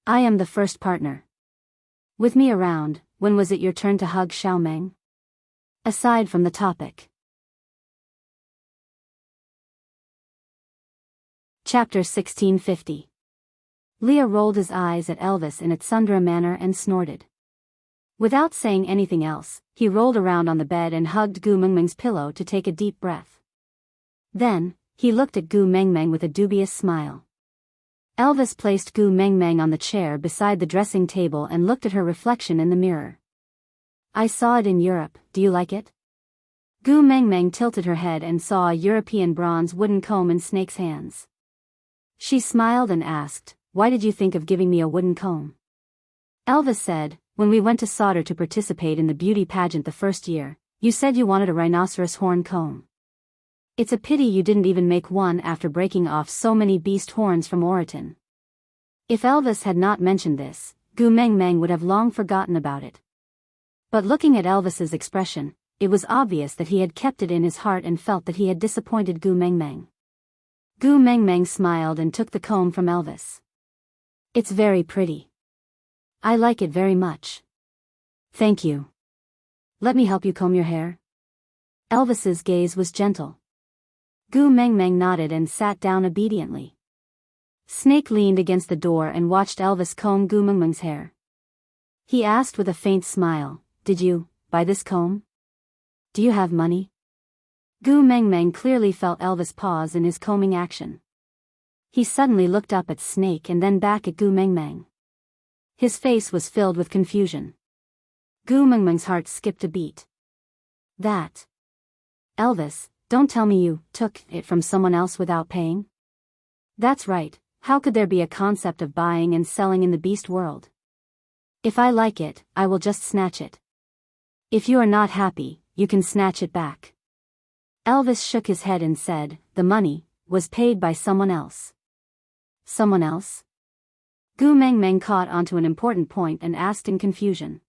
"I am the first partner. With me around, when was it your turn to hug Xiao Meng?" Aside from the topic. Chapter 1650. Leah rolled his eyes at Elvis in a tsundere manner and snorted. Without saying anything else, he rolled around on the bed and hugged Gu Mengmeng's pillow to take a deep breath. Then, he looked at Gu Mengmeng with a dubious smile. Elvis placed Gu Mengmeng on the chair beside the dressing table and looked at her reflection in the mirror. "I saw it in Europe, do you like it?" Gu Mengmeng tilted her head and saw a European bronze wooden comb in Snake's hands. She smiled and asked, "Why did you think of giving me a wooden comb?" Elvis said, "When we went to Sauter to participate in the beauty pageant the first year, you said you wanted a rhinoceros horn comb. It's a pity you didn't even make one after breaking off so many beast horns from Oriton." If Elvis had not mentioned this, Gu Mengmeng would have long forgotten about it. But looking at Elvis's expression, it was obvious that he had kept it in his heart and felt that he had disappointed Gu Mengmeng. Gu Mengmeng smiled and took the comb from Elvis. "It's very pretty. I like it very much." "Thank you. Let me help you comb your hair." Elvis's gaze was gentle. Gu Mengmeng nodded and sat down obediently. Snake leaned against the door and watched Elvis comb Gu Mengmeng's hair. He asked with a faint smile, "Did you buy this comb? Do you have money?" Gu Mengmeng clearly felt Elvis pause in his combing action. He suddenly looked up at Snake and then back at Gu Mengmeng. His face was filled with confusion. Gu Mengmeng's heart skipped a beat. "That. Elvis, don't tell me you took it from someone else without paying?" "That's right, how could there be a concept of buying and selling in the beast world? If I like it, I will just snatch it. If you are not happy, you can snatch it back." Elvis shook his head and said, "The money was paid by someone else." "Someone else?" Gu Mengmeng caught onto an important point and asked in confusion.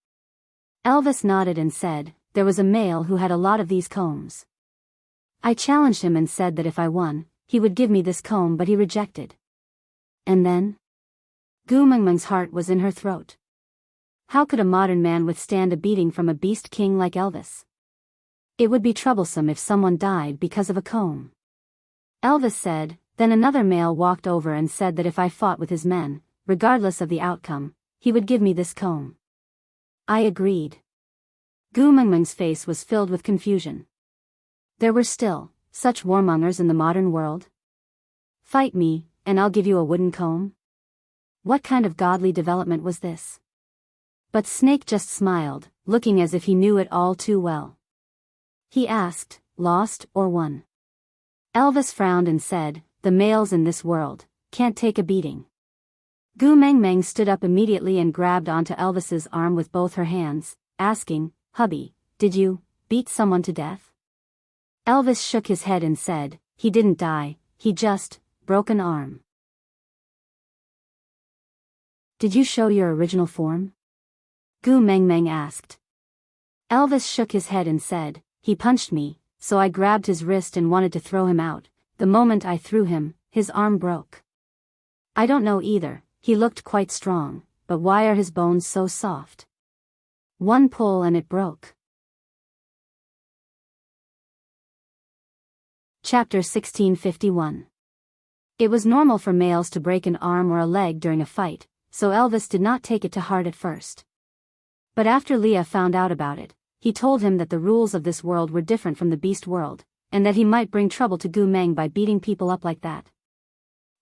Elvis nodded and said, "There was a male who had a lot of these combs. I challenged him and said that if I won, he would give me this comb, but he rejected." "And then?" Gu Mengmeng's heart was in her throat. How could a modern man withstand a beating from a beast king like Elvis? It would be troublesome if someone died because of a comb. Elvis said, "Then another male walked over and said that if I fought with his men, regardless of the outcome, he would give me this comb. I agreed." Gu Mengmeng's face was filled with confusion. There were still such warmongers in the modern world? "Fight me, and I'll give you a wooden comb?" What kind of godly development was this? But Snake just smiled, looking as if he knew it all too well. He asked, "Lost or won?" Elvis frowned and said, "The males in this world can't take a beating." Gu Mengmeng stood up immediately and grabbed onto Elvis's arm with both her hands, asking, "Hubby, did you beat someone to death?" Elvis shook his head and said, "He didn't die, he just broke an arm. Did you show your original form? Gu Mengmeng asked. Elvis shook his head and said, he punched me, so I grabbed his wrist and wanted to throw him out. The moment I threw him, his arm broke. I don't know either, he looked quite strong, but why are his bones so soft? One pull and it broke. Chapter 1651. It was normal for males to break an arm or a leg during a fight, so Elvis did not take it to heart at first. But after Leah found out about it, he told him that the rules of this world were different from the beast world, and that he might bring trouble to Gu Meng by beating people up like that.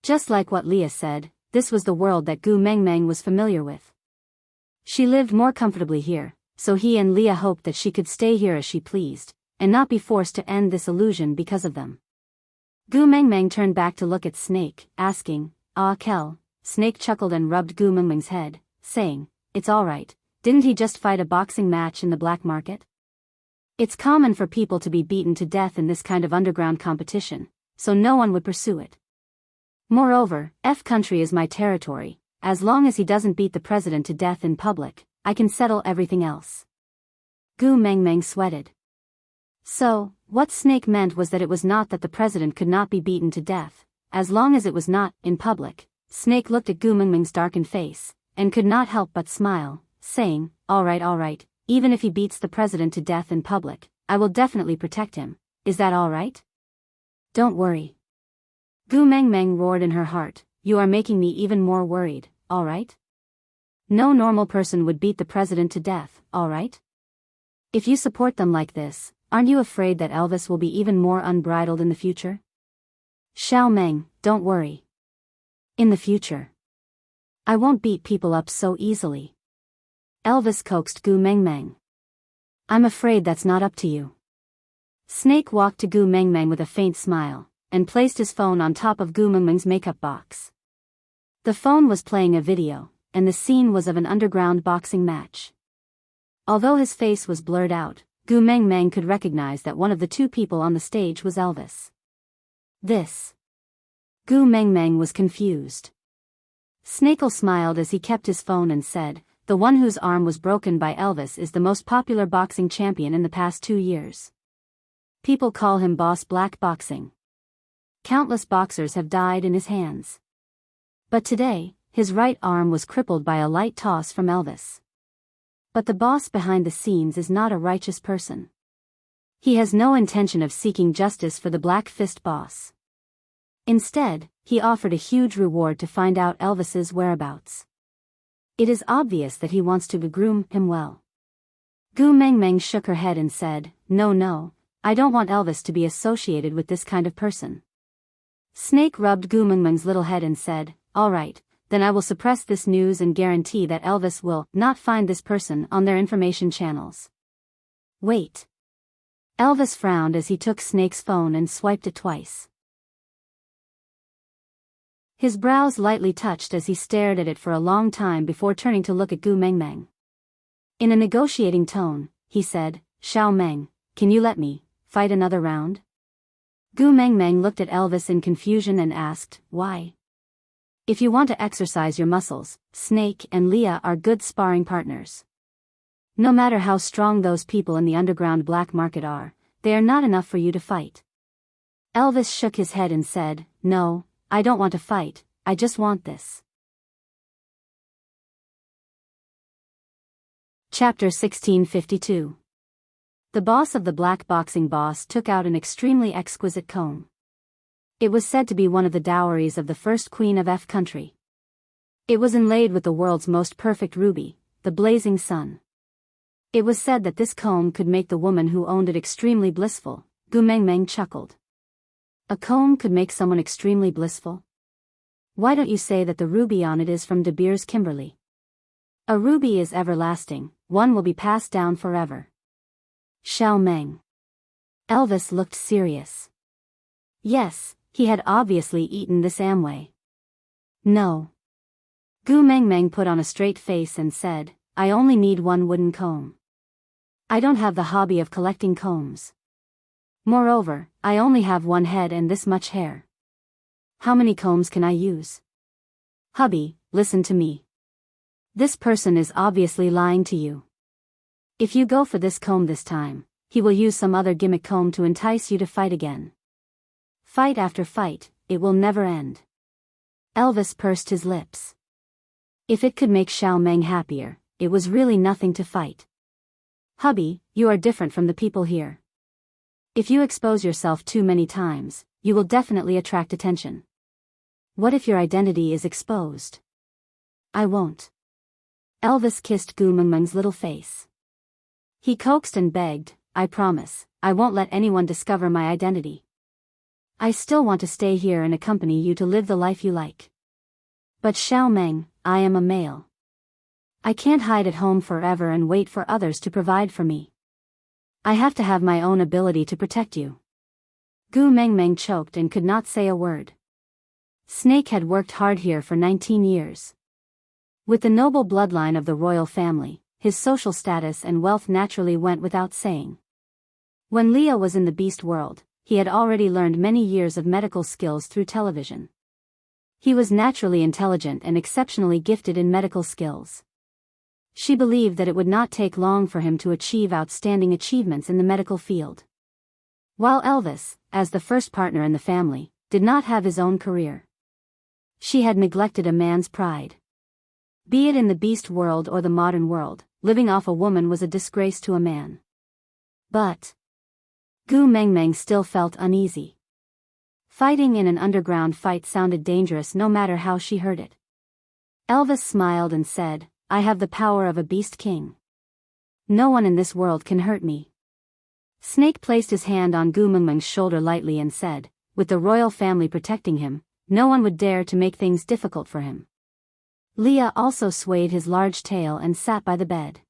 Just like what Leah said, this was the world that Gu Mengmeng was familiar with. She lived more comfortably here, so he and Leah hoped that she could stay here as she pleased, and not be forced to end this illusion because of them. Gu Mengmeng turned back to look at Snake, asking, "Ah Kel?" Snake chuckled and rubbed Gu Mengmeng's head, saying, "It's alright, didn't he just fight a boxing match in the black market? It's common for people to be beaten to death in this kind of underground competition, so no one would pursue it. Moreover, F country is my territory, as long as he doesn't beat the president to death in public, I can settle everything else." Gu Mengmeng sweated. So, what Snake meant was that it was not that the president could not be beaten to death, as long as it was not in public. Snake looked at Gu Mengmeng's darkened face, and could not help but smile, saying, alright, even if he beats the president to death in public, I will definitely protect him, is that alright? Don't worry. Gu Mengmeng roared in her heart, you are making me even more worried, alright? No normal person would beat the president to death, alright? If you support them like this, aren't you afraid that Elvis will be even more unbridled in the future? Xiao Meng, don't worry. In the future, I won't beat people up so easily. Elvis coaxed Gu Mengmeng. I'm afraid that's not up to you. Snake walked to Gu Mengmeng with a faint smile, and placed his phone on top of Gu Mengmeng's makeup box. The phone was playing a video, and the scene was of an underground boxing match. Although his face was blurred out, Gu Mengmeng could recognize that one of the two people on the stage was Elvis. This. Gu Mengmeng was confused. Snakel smiled as he kept his phone and said, the one whose arm was broken by Elvis is the most popular boxing champion in the past 2 years. People call him Boss Black Boxing. Countless boxers have died in his hands. But today, his right arm was crippled by a light toss from Elvis. But the boss behind the scenes is not a righteous person. He has no intention of seeking justice for the Black Fist boss. Instead, he offered a huge reward to find out Elvis's whereabouts. It is obvious that he wants to groom him well. Gu Mengmeng shook her head and said, No, I don't want Elvis to be associated with this kind of person. Snake rubbed Gu Mengmeng's little head and said, alright, then I will suppress this news and guarantee that Elvis will not find this person on their information channels. Wait. Elvis frowned as he took Snake's phone and swiped it twice. His brows lightly touched as he stared at it for a long time before turning to look at Gu Mengmeng. In a negotiating tone, he said, Xiao Meng, can you let me fight another round? Gu Mengmeng looked at Elvis in confusion and asked, why? If you want to exercise your muscles, Snake and Leah are good sparring partners. No matter how strong those people in the underground black market are, they are not enough for you to fight. Elvis shook his head and said, no, I don't want to fight, I just want this. Chapter 1652. The boss of the black boxing boss took out an extremely exquisite comb. It was said to be one of the dowries of the first queen of F country. It was inlaid with the world's most perfect ruby, the blazing sun. It was said that this comb could make the woman who owned it extremely blissful. Gu Mengmeng chuckled. A comb could make someone extremely blissful? Why don't you say that the ruby on it is from De Beers Kimberley? A ruby is everlasting, one will be passed down forever. Xiao Meng. Elvis looked serious. Yes, he had obviously eaten this Amway. No. Gu Mengmeng put on a straight face and said, I only need one wooden comb. I don't have the hobby of collecting combs. Moreover, I only have one head and this much hair. How many combs can I use? Hubby, listen to me. This person is obviously lying to you. If you go for this comb this time, he will use some other gimmick comb to entice you to fight again. Fight after fight, it will never end. Elvis pursed his lips. If it could make Xiao Meng happier, it was really nothing to fight. Hubby, you are different from the people here. If you expose yourself too many times, you will definitely attract attention. What if your identity is exposed? I won't. Elvis kissed Gu Mengmeng's little face. He coaxed and begged, I promise, I won't let anyone discover my identity. I still want to stay here and accompany you to live the life you like. But Xiao Meng, I am a male. I can't hide at home forever and wait for others to provide for me. I have to have my own ability to protect you. Gu Mengmeng choked and could not say a word. Snake had worked hard here for 19 years. With the noble bloodline of the royal family, his social status and wealth naturally went without saying. When Leah was in the beast world, he had already learned many years of medical skills through television. He was naturally intelligent and exceptionally gifted in medical skills. She believed that it would not take long for him to achieve outstanding achievements in the medical field. While Elvis, as the first partner in the family, did not have his own career. She had neglected a man's pride. Be it in the beast world or the modern world, living off a woman was a disgrace to a man. But Gu Mengmeng still felt uneasy. Fighting in an underground fight sounded dangerous no matter how she heard it. Elvis smiled and said, I have the power of a beast king. No one in this world can hurt me. Snake placed his hand on Gu Mengmeng's shoulder lightly and said, with the royal family protecting him, no one would dare to make things difficult for him. Leah also swayed his large tail and sat by the bed.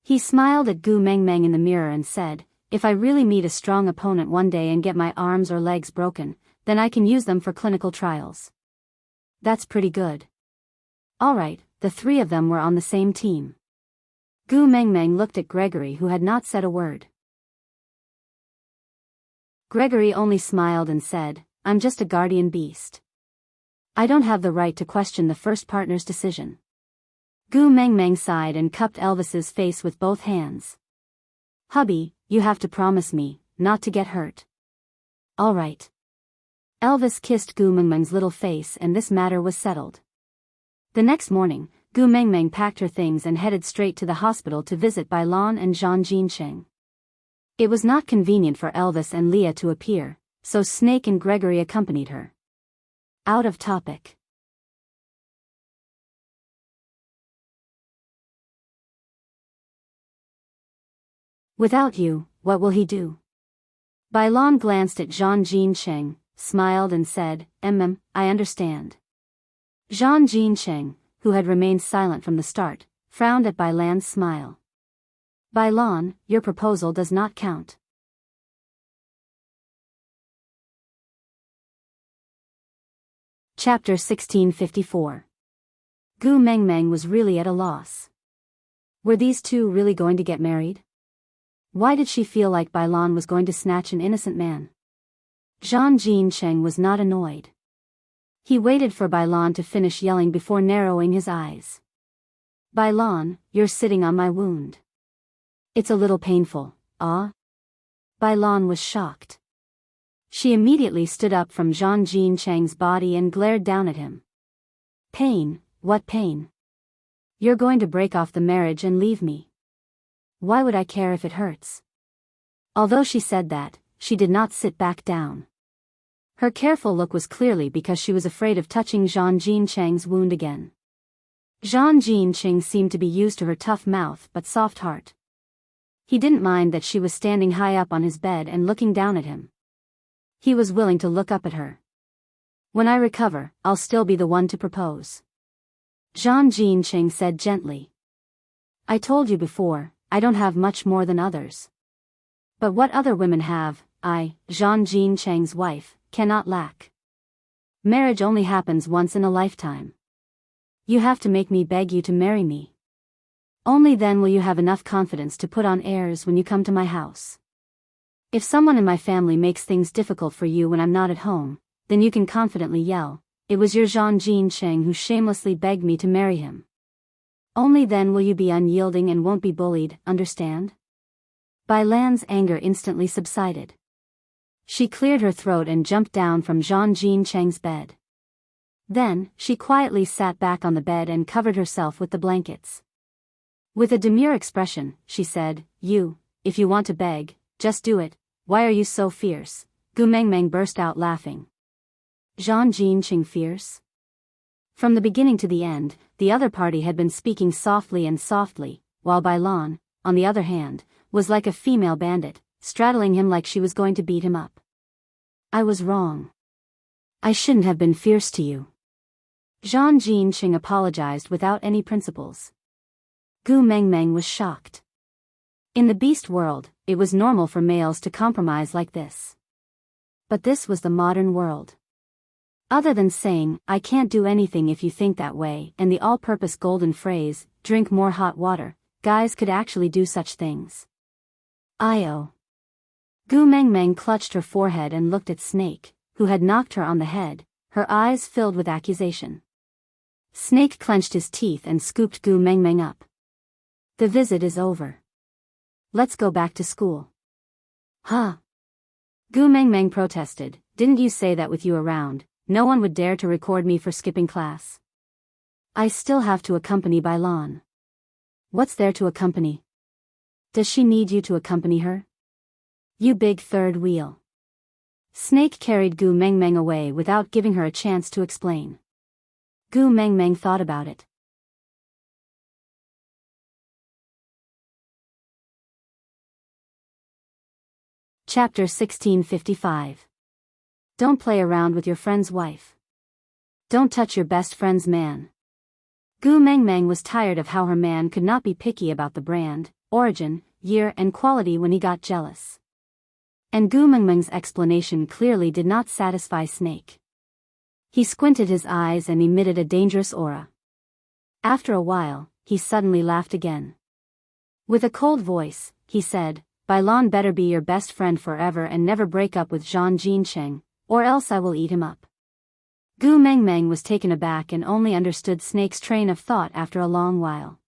He smiled at Gu Mengmeng in the mirror and said, if I really meet a strong opponent one day and get my arms or legs broken, then I can use them for clinical trials. That's pretty good. Alright, the three of them were on the same team. Gu Mengmeng looked at Gregory, who had not said a word. Gregory only smiled and said, I'm just a guardian beast. I don't have the right to question the first partner's decision. Gu Mengmeng sighed and cupped Elvis's face with both hands. Hubby, you have to promise me not to get hurt. All right. Elvis kissed Gu Mengmeng's little face and this matter was settled. The next morning, Gu Mengmeng packed her things and headed straight to the hospital to visit Bailan and Zhang Jincheng. It was not convenient for Elvis and Leah to appear, so Snake and Gregory accompanied her. Out of topic. Without you, what will he do? Bailan glanced at Zhang Jincheng, smiled and said, I understand. Zhang Jincheng, who had remained silent from the start, frowned at Bailan's smile. Bailan, your proposal does not count. Chapter 1654. Gu Mengmeng was really at a loss. Were these two really going to get married? Why did she feel like Bailan was going to snatch an innocent man? Zhang Jincheng was not annoyed. He waited for Bailan to finish yelling before narrowing his eyes. Bailan, you're sitting on my wound. It's a little painful, ah? Bailan was shocked. She immediately stood up from Zhang Jincheng's body and glared down at him. Pain, what pain? You're going to break off the marriage and leave me. Why would I care if it hurts? Although she said that, she did not sit back down. Her careful look was clearly because she was afraid of touching Zhang Jincheng's wound again. Zhang Jincheng seemed to be used to her tough mouth but soft heart. He didn't mind that she was standing high up on his bed and looking down at him. He was willing to look up at her. When I recover, I'll still be the one to propose. Zhang Jincheng said gently. I told you before, I don't have much more than others. But what other women have, I, Zhang Jincheng's wife, cannot lack. Marriage only happens once in a lifetime. You have to make me beg you to marry me. Only then will you have enough confidence to put on airs when you come to my house. If someone in my family makes things difficult for you when I'm not at home, then you can confidently yell, "It was your Zhang Jincheng who shamelessly begged me to marry him." Only then will you be unyielding and won't be bullied, understand? Bai Lan's anger instantly subsided. She cleared her throat and jumped down from Zhang Jincheng's bed. Then, she quietly sat back on the bed and covered herself with the blankets. With a demure expression, she said, If you want to beg, just do it. Why are you so fierce?" Gu Mengmeng burst out laughing. Zhang Jincheng fierce? From the beginning to the end, the other party had been speaking softly and softly, while Bai Lan, on the other hand, was like a female bandit, straddling him like she was going to beat him up. "I was wrong. I shouldn't have been fierce to you." Zhang Jincheng apologized without any principles. Gu Mengmeng was shocked. In the beast world, it was normal for males to compromise like this. But this was the modern world. Other than saying, "I can't do anything if you think that way," and the all-purpose golden phrase, "drink more hot water," guys could actually do such things. Io. Gu Mengmeng clutched her forehead and looked at Snake, who had knocked her on the head, her eyes filled with accusation. Snake clenched his teeth and scooped Gu Mengmeng up. "The visit is over. Let's go back to school." "Huh?" Gu Mengmeng protested, "Didn't you say that with you around, no one would dare to record me for skipping class?" "I still have to accompany Bai Lan." "What's there to accompany? Does she need you to accompany her? You big third wheel." Snake carried Gu Mengmeng away without giving her a chance to explain. Gu Mengmeng thought about it. Chapter 1655. Don't play around with your friend's wife. Don't touch your best friend's man. Gu Mengmeng was tired of how her man could not be picky about the brand, origin, year and quality when he got jealous. And Gu Mengmeng's explanation clearly did not satisfy Snake. He squinted his eyes and emitted a dangerous aura. After a while, he suddenly laughed again. With a cold voice, he said, "Bai Lan better be your best friend forever and never break up with Zhang Jincheng, or else I will eat him up." Gu Mengmeng was taken aback and only understood Snake's train of thought after a long while.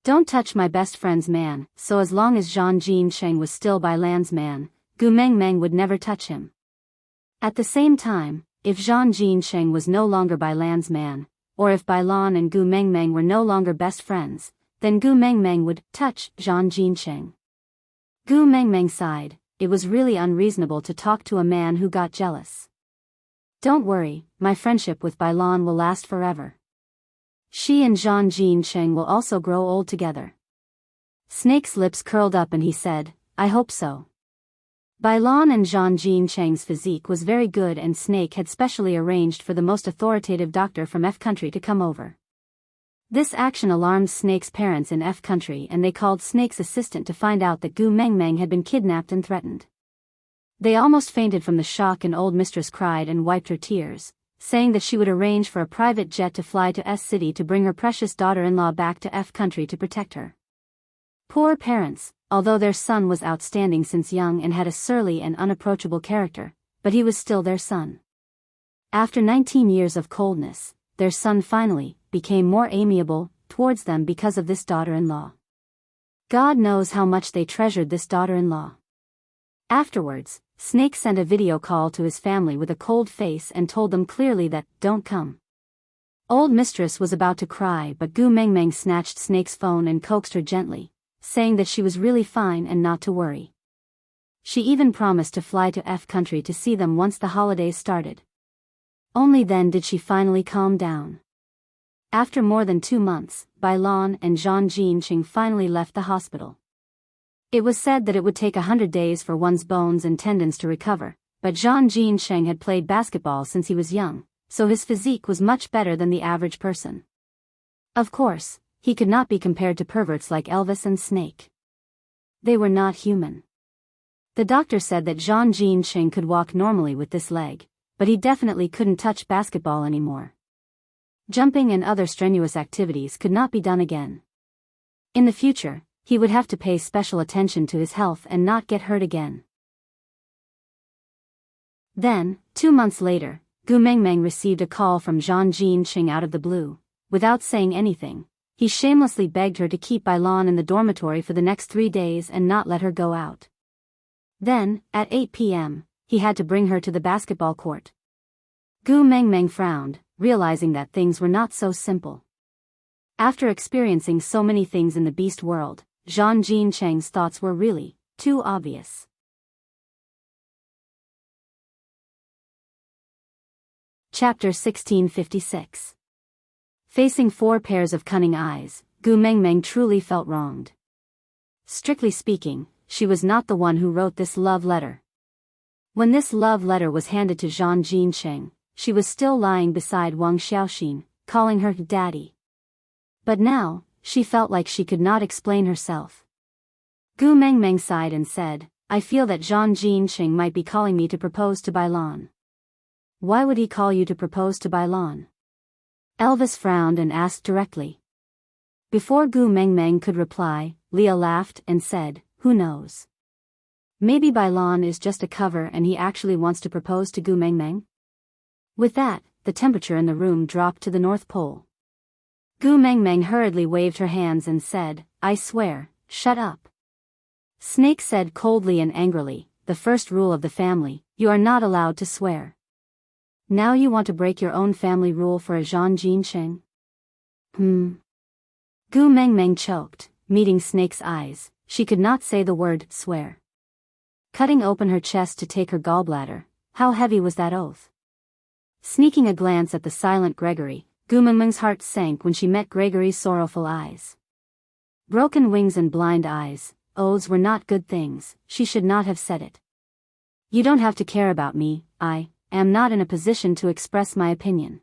Don't touch my best friend's man, so as long as Zhang Jincheng was still Bai Lan's man, Gu Mengmeng would never touch him. At the same time, if Zhang Jincheng was no longer Bai Lan's man, or if Bai Lan and Gu Mengmeng were no longer best friends, then Gu Mengmeng would touch Zhang Jincheng. Gu Mengmeng sighed. It was really unreasonable to talk to a man who got jealous. "Don't worry, my friendship with Bai Lan will last forever. She and Zhang Jincheng will also grow old together." Snake's lips curled up and he said, "I hope so." Bai Lan and Zhang Jincheng's physique was very good and Snake had specially arranged for the most authoritative doctor from F country to come over. This action alarmed Snake's parents in F country and they called Snake's assistant to find out that Gu Mengmeng had been kidnapped and threatened. They almost fainted from the shock and old mistress cried and wiped her tears, saying that she would arrange for a private jet to fly to S city to bring her precious daughter-in-law back to F country to protect her. Poor parents, although their son was outstanding since young and had a surly and unapproachable character, but he was still their son. After 19 years of coldness, their son finally became more amiable towards them because of this daughter-in-law. God knows how much they treasured this daughter-in-law. Afterwards, Snake sent a video call to his family with a cold face and told them clearly that, "Don't come." Old mistress was about to cry but Gu Mengmeng snatched Snake's phone and coaxed her gently, saying that she was really fine and not to worry. She even promised to fly to F country to see them once the holidays started. Only then did she finally calm down. After more than 2 months, Bai Lan and Zhang Jincheng finally left the hospital. It was said that it would take 100 days for one's bones and tendons to recover, but Zhang Jincheng had played basketball since he was young, so his physique was much better than the average person. Of course, he could not be compared to perverts like Elvis and Snake. They were not human. The doctor said that Zhang Jincheng could walk normally with this leg, but he definitely couldn't touch basketball anymore. Jumping and other strenuous activities could not be done again. In the future, he would have to pay special attention to his health and not get hurt again. Then, 2 months later, Gu Mengmeng received a call from Zhang Jinqing out of the blue. Without saying anything, he shamelessly begged her to keep Bailan in the dormitory for the next 3 days and not let her go out. Then, at 8 p.m., he had to bring her to the basketball court. Gu Mengmeng frowned, realizing that things were not so simple. After experiencing so many things in the beast world, Zhang Jinqing's thoughts were really too obvious. Chapter 1656. Facing 4 pairs of cunning eyes, Gu Mengmeng truly felt wronged. Strictly speaking, she was not the one who wrote this love letter. When this love letter was handed to Zhang Jinqing, she was still lying beside Wang Xiaoxin, calling her daddy. But now, she felt like she could not explain herself. Gu Mengmeng sighed and said, I feel that Zhang Jinqing might be calling me to propose to Bailan. Why would he call you to propose to Bailan? Elvis frowned and asked directly. Before Gu Mengmeng could reply, Leah laughed and said, who knows? Maybe Bailan is just a cover and he actually wants to propose to Gu Mengmeng? With that, the temperature in the room dropped to the North Pole. Gu Mengmeng hurriedly waved her hands and said, I swear, shut up. Snake said coldly and angrily, the first rule of the family, you are not allowed to swear. Now you want to break your own family rule for a Zhang Jinqing? Gu Mengmeng choked, meeting Snake's eyes. She could not say the word swear. Cutting open her chest to take her gallbladder, how heavy was that oath? Sneaking a glance at the silent Gregory, Gu Mengmeng's heart sank when she met Gregory's sorrowful eyes. Broken wings and blind eyes, oaths were not good things, she should not have said it. You don't have to care about me, I am not in a position to express my opinion.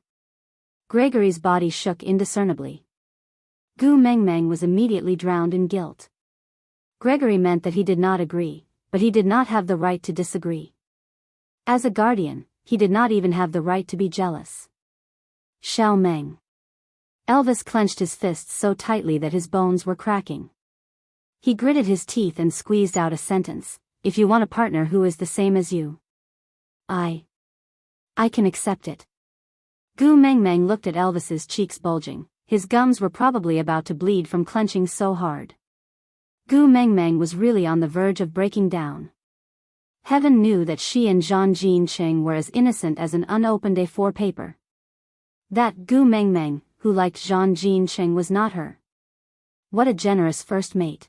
Gregory's body shook indiscernibly. Gu Mengmeng was immediately drowned in guilt. Gregory meant that he did not agree, but he did not have the right to disagree. As a guardian, he did not even have the right to be jealous. Xiao Meng. Elvis clenched his fists so tightly that his bones were cracking. He gritted his teeth and squeezed out a sentence, if you want a partner who is the same as you. I can accept it. Gu Mengmeng looked at Elvis's cheeks bulging, his gums were probably about to bleed from clenching so hard. Gu Mengmeng was really on the verge of breaking down. Heaven knew that she and Zhang Jinqing were as innocent as an unopened A4 paper. That Gu Mengmeng, who liked Zhang Jinqing, was not her. What a generous first mate.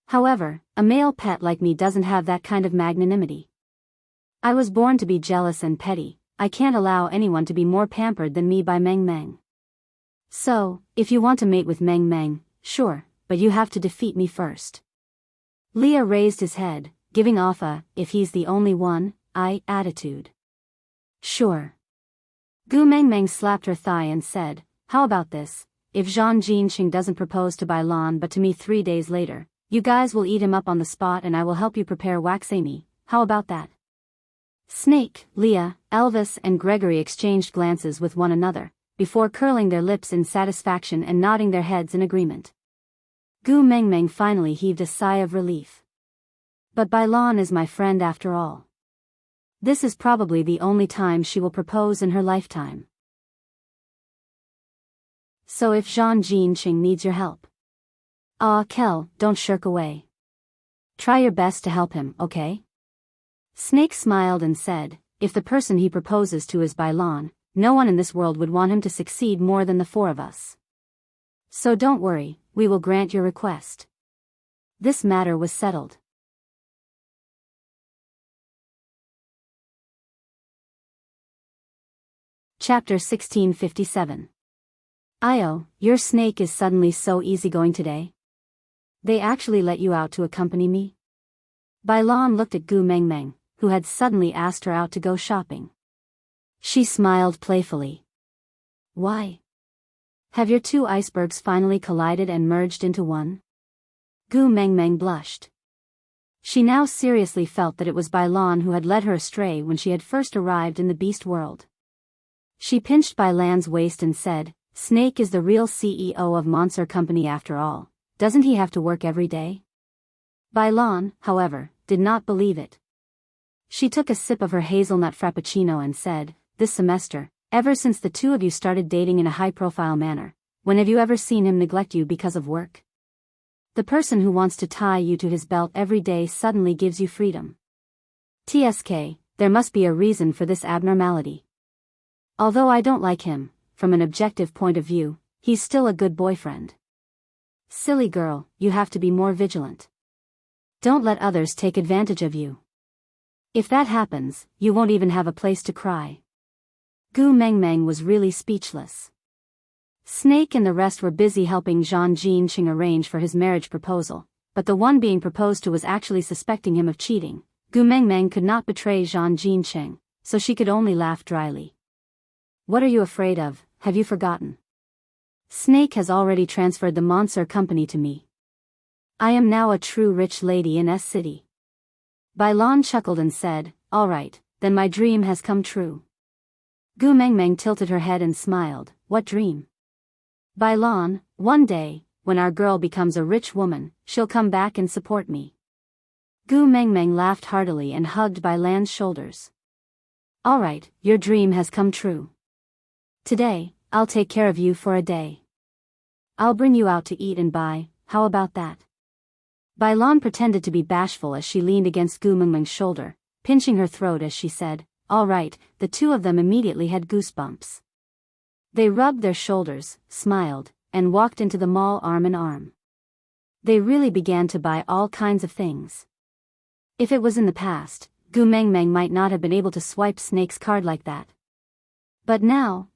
However, a male pet like me doesn't have that kind of magnanimity. I was born to be jealous and petty, I can't allow anyone to be more pampered than me by Mengmeng. So, if you want to mate with Mengmeng, sure, but you have to defeat me first. Leah raised his head, giving off a, if he's the only one, attitude. Sure. Gu Mengmeng slapped her thigh and said, how about this, if Zhang Jinqing doesn't propose to Bailan but to me 3 days later, you guys will eat him up on the spot and I will help you prepare waxami, how about that? Snake, Leah, Elvis and Gregory exchanged glances with one another, before curling their lips in satisfaction and nodding their heads in agreement. Gu Mengmeng finally heaved a sigh of relief. But Bailan is my friend after all. This is probably the only time she will propose in her lifetime. So if Zhang Jinqing needs your help. Kel, don't shirk away. Try your best to help him, okay? Snake smiled and said, if the person he proposes to is Bailan, no one in this world would want him to succeed more than the 4 of us. So don't worry, we will grant your request. This matter was settled. Chapter 1657. Io, your snake is suddenly so easygoing today. They actually let you out to accompany me? Bailan looked at Gu Mengmeng, who had suddenly asked her out to go shopping. She smiled playfully. Why? Have your 2 icebergs finally collided and merged into one? Gu Mengmeng blushed. She now seriously felt that it was Bailan who had led her astray when she had first arrived in the beast world. She pinched Bailan's waist and said, Snake is the real CEO of Monster Company after all, doesn't he have to work every day? Bailan, however, did not believe it. She took a sip of her hazelnut frappuccino and said, "This semester, ever since the two of you started dating in a high-profile manner, when have you ever seen him neglect you because of work? The person who wants to tie you to his belt every day suddenly gives you freedom. TSK, there must be a reason for this abnormality. Although I don't like him, from an objective point of view, he's still a good boyfriend. Silly girl, you have to be more vigilant. Don't let others take advantage of you. If that happens, you won't even have a place to cry." Gu Mengmeng was really speechless. Snake and the rest were busy helping Zhang Jinqing arrange for his marriage proposal, but the one being proposed to was actually suspecting him of cheating. Gu Mengmeng could not betray Zhang Jinqing, so she could only laugh dryly. "What are you afraid of? Have you forgotten? Snake has already transferred the Monster company to me. I am now a true rich lady in S City." Bailan chuckled and said, "All right, then my dream has come true." Gu Mengmeng tilted her head and smiled. "What dream?" "Bailan, one day, when our girl becomes a rich woman, she'll come back and support me." Gu Mengmeng laughed heartily and hugged Bailan's shoulders. "All right, your dream has come true. Today, I'll take care of you for a day. I'll bring you out to eat and buy, how about that?" Bailan pretended to be bashful as she leaned against Gu Mengmeng's shoulder, pinching her throat as she said, "All right." The two of them immediately had goosebumps. They rubbed their shoulders, smiled, and walked into the mall arm in arm. They really began to buy all kinds of things. If it was in the past, Gu Mengmeng might not have been able to swipe Snake's card like that. But now,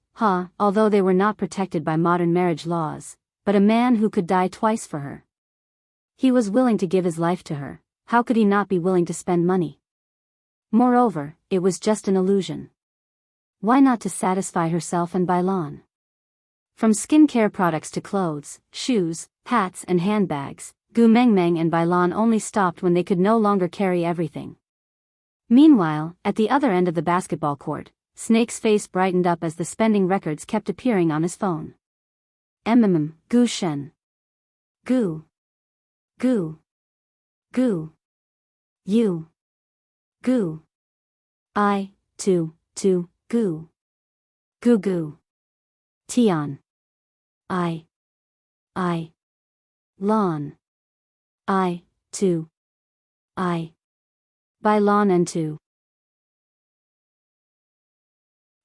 although they were not protected by modern marriage laws, but a man who could die twice for her. He was willing to give his life to her, how could he not be willing to spend money? Moreover, it was just an illusion. Why not to satisfy herself and Bailan? From skincare products to clothes, shoes, hats and handbags, Gu Mengmeng and Bailan only stopped when they could no longer carry everything. Meanwhile, at the other end of the basketball court, Snake's face brightened up as the spending records kept appearing on his phone. Gu Shen. Gu. Gu. Gu. You. Gu. I, tu, gu. Gu gu. Tian. I. Lon. I, tu. Bailan and tu.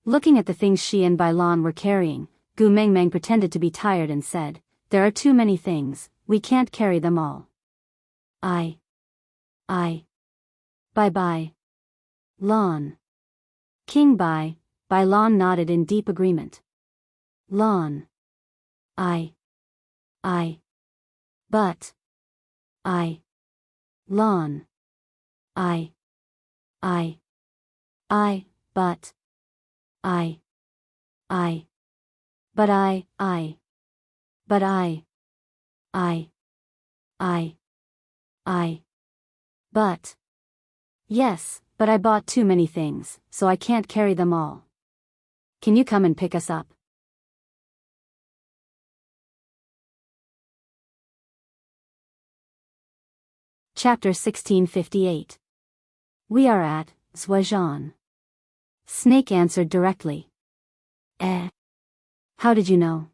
Looking at the things she and Bailan were carrying, Gu Mengmeng pretended to be tired and said, "There are too many things, we can't carry them all. Bye-bye. Lon. King Bai. Bailan nodded in deep agreement. Lon. But. Lon. But. But. Yes, but I bought too many things, so I can't carry them all. Can you come and pick us up?" Chapter 1658. We are at Zhuazhan. Snake answered directly. How did you know?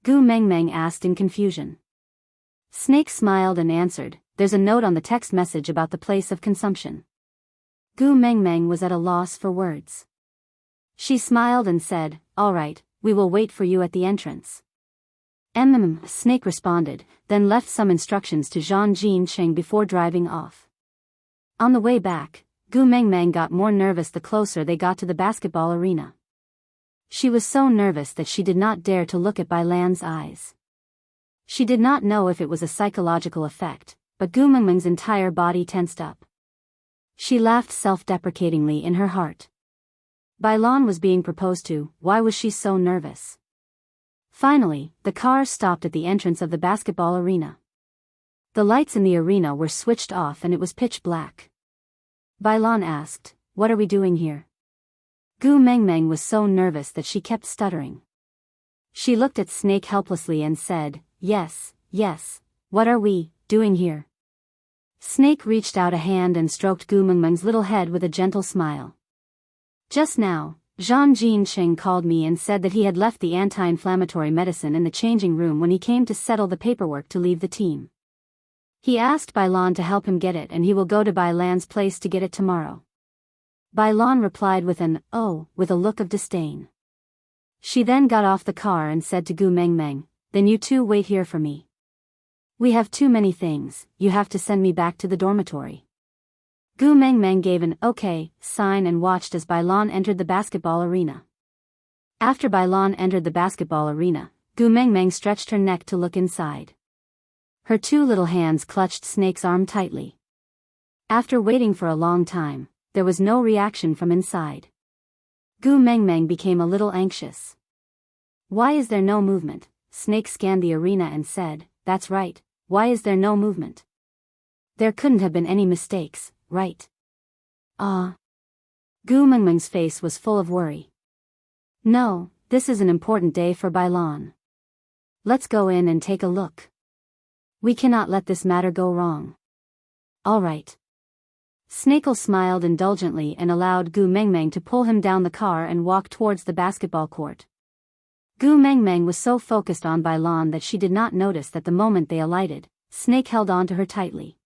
Gu Mengmeng asked in confusion. Snake smiled and answered, "There's a note on the text message about the place of consumption." Gu Mengmeng was at a loss for words. She smiled and said, "All right, we will wait for you at the entrance." Snake responded, then left some instructions to Zhang Jinqing before driving off. On the way back, Gu Mengmeng got more nervous the closer they got to the basketball arena. She was so nervous that she did not dare to look at Bailan's eyes. She did not know if it was a psychological effect, but Gu Mengmeng's entire body tensed up. She laughed self-deprecatingly in her heart. Bailan was being proposed to, why was she so nervous? Finally, the car stopped at the entrance of the basketball arena. The lights in the arena were switched off and it was pitch black. Bailan asked, "What are we doing here?" Gu Mengmeng was so nervous that she kept stuttering. She looked at Snake helplessly and said, Yes, what are we doing here?" Snake reached out a hand and stroked Gu Mengmeng's little head with a gentle smile. Just now, Zhang Jincheng called me and said that he had left the anti-inflammatory medicine in the changing room when he came to settle the paperwork to leave the team. He asked Bai Lan to help him get it and he will go to Bai Lan's place to get it tomorrow. Bai Lan replied with with a look of disdain. She then got off the car and said to Gu Mengmeng, "Then you two wait here for me. We have too many things, you have to send me back to the dormitory." Gu Mengmeng gave an okay sign and watched as Bai Lan entered the basketball arena. After Bai Lan entered the basketball arena, Gu Mengmeng stretched her neck to look inside. Her two little hands clutched Snake's arm tightly. After waiting for a long time, there was no reaction from inside. Gu Mengmeng became a little anxious. "Why is there no movement?" Snake scanned the arena and said, "That's right, why is there no movement? There couldn't have been any mistakes, right?" Gu Mengmeng's face was full of worry. "No, this is an important day for Bai Lan. Let's go in and take a look. We cannot let this matter go wrong." "All right." Snake smiled indulgently and allowed Gu Mengmeng to pull him down the car and walk towards the basketball court. Gu Mengmeng was so focused on Bai Lan that she did not notice that the moment they alighted, Snake held on to her tightly.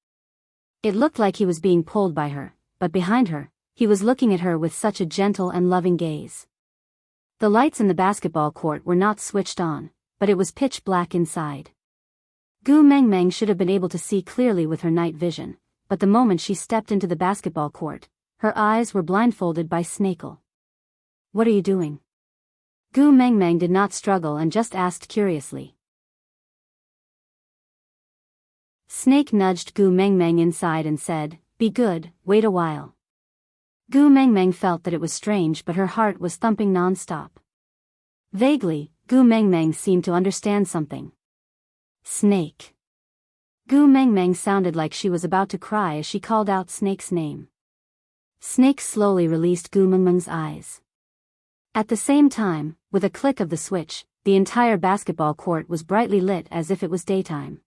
It looked like he was being pulled by her, but behind her, he was looking at her with such a gentle and loving gaze. The lights in the basketball court were not switched on, but it was pitch black inside. Gu Mengmeng should have been able to see clearly with her night vision, but the moment she stepped into the basketball court, her eyes were blindfolded by Snake. "What are you doing?" Gu Mengmeng did not struggle and just asked curiously. Snake nudged Gu Mengmeng inside and said, "Be good, wait a while." Gu Mengmeng felt that it was strange but her heart was thumping non-stop. Vaguely, Gu Mengmeng seemed to understand something. "Snake." Gu Mengmeng sounded like she was about to cry as she called out Snake's name. Snake slowly released Gu Mengmeng's eyes. At the same time, with a click of the switch, the entire basketball court was brightly lit as if it was daytime.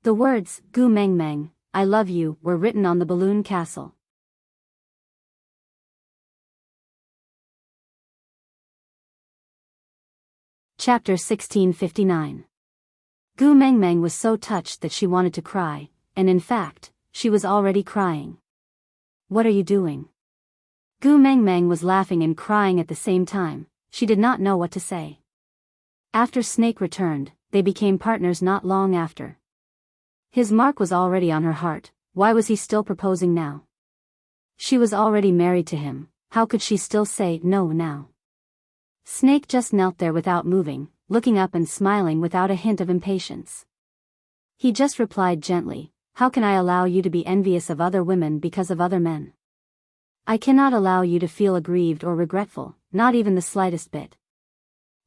The words, "Gu Mengmeng, I love you," were written on the balloon castle. Chapter 1659. Gu Mengmeng was so touched that she wanted to cry, and in fact, she was already crying. "What are you doing?" Gu Mengmeng was laughing and crying at the same time, she did not know what to say. After Snake returned, they became partners not long after. His mark was already on her heart, why was he still proposing now? She was already married to him, how could she still say no now? Snake just knelt there without moving, looking up and smiling without a hint of impatience. He just replied gently, "How can I allow you to be envious of other women because of other men? I cannot allow you to feel aggrieved or regretful, not even the slightest bit.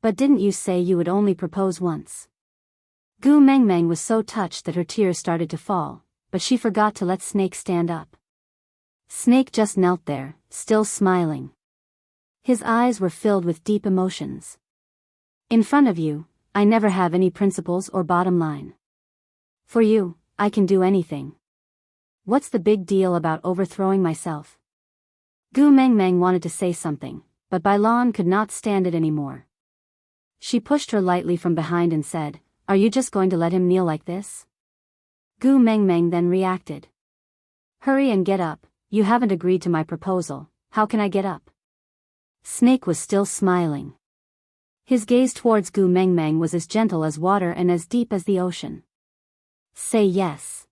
But didn't you say you would only propose once?" Gu Mengmeng was so touched that her tears started to fall, but she forgot to let Snake stand up. Snake just knelt there, still smiling. His eyes were filled with deep emotions. "In front of you, I never have any principles or bottom line. For you, I can do anything. What's the big deal about overthrowing myself?" Gu Mengmeng wanted to say something, but Bai Lan could not stand it anymore. She pushed her lightly from behind and said, "Are you just going to let him kneel like this?" Gu Mengmeng then reacted. "Hurry and get up, you haven't agreed to my proposal, how can I get up?" Snake was still smiling. His gaze towards Gu Mengmeng was as gentle as water and as deep as the ocean. "Say yes.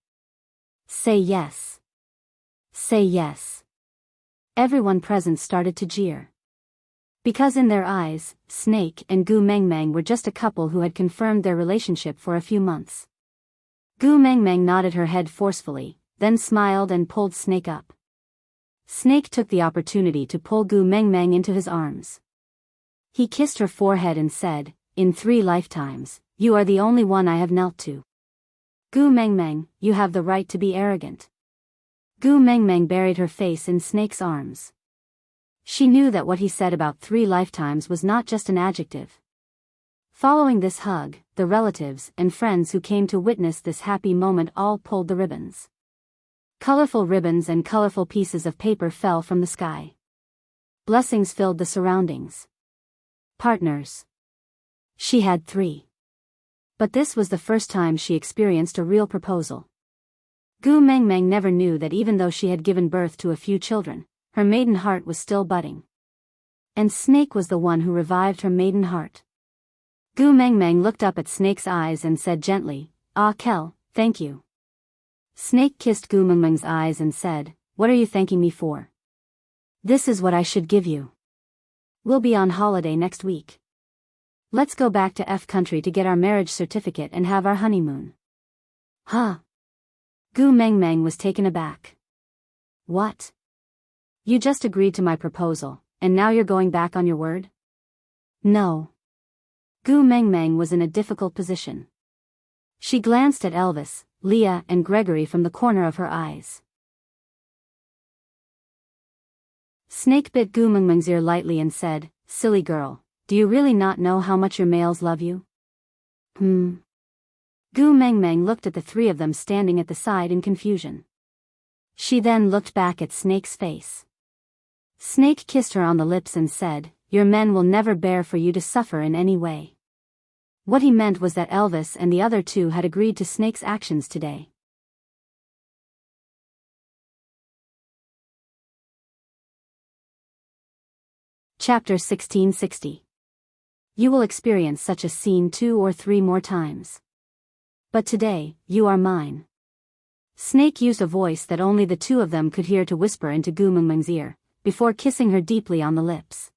Say yes. Say yes." Everyone present started to jeer. Because in their eyes, Snake and Gu Mengmeng were just a couple who had confirmed their relationship for a few months. Gu Mengmeng nodded her head forcefully, then smiled and pulled Snake up. Snake took the opportunity to pull Gu Mengmeng into his arms. He kissed her forehead and said, "In 3 lifetimes, you are the only one I have knelt to. Gu Mengmeng, you have the right to be arrogant." Gu Mengmeng buried her face in Snake's arms. She knew that what he said about 3 lifetimes was not just an adjective. Following this hug, the relatives and friends who came to witness this happy moment all pulled the ribbons. Colorful ribbons and colorful pieces of paper fell from the sky. Blessings filled the surroundings. Partners. She had 3. But this was the first time she experienced a real proposal. Gu Mengmeng never knew that even though she had given birth to a few children, her maiden heart was still budding. And Snake was the one who revived her maiden heart. Gu Mengmeng looked up at Snake's eyes and said gently, "Ah Kel, thank you." Snake kissed Gu Mengmeng's eyes and said, "What are you thanking me for? This is what I should give you. We'll be on holiday next week. Let's go back to F country to get our marriage certificate and have our honeymoon." Huh? Gu Mengmeng was taken aback. What? You just agreed to my proposal, and now you're going back on your word? No. Gu Mengmeng was in a difficult position. She glanced at Elvis, Leah and Gregory from the corner of her eyes. Snake bit Gu Mengmeng's ear lightly and said, "Silly girl, do you really not know how much your males love you?" Gu Mengmeng looked at the 3 of them standing at the side in confusion. She then looked back at Snake's face. Snake kissed her on the lips and said, "Your men will never bear for you to suffer in any way." What he meant was that Elvis and the other 2 had agreed to Snake's actions today. Chapter 1660. You will experience such a scene 2 or 3 more times. But today, you are mine. Snake used a voice that only the 2 of them could hear to whisper into Gu Mengmeng's ear, before kissing her deeply on the lips.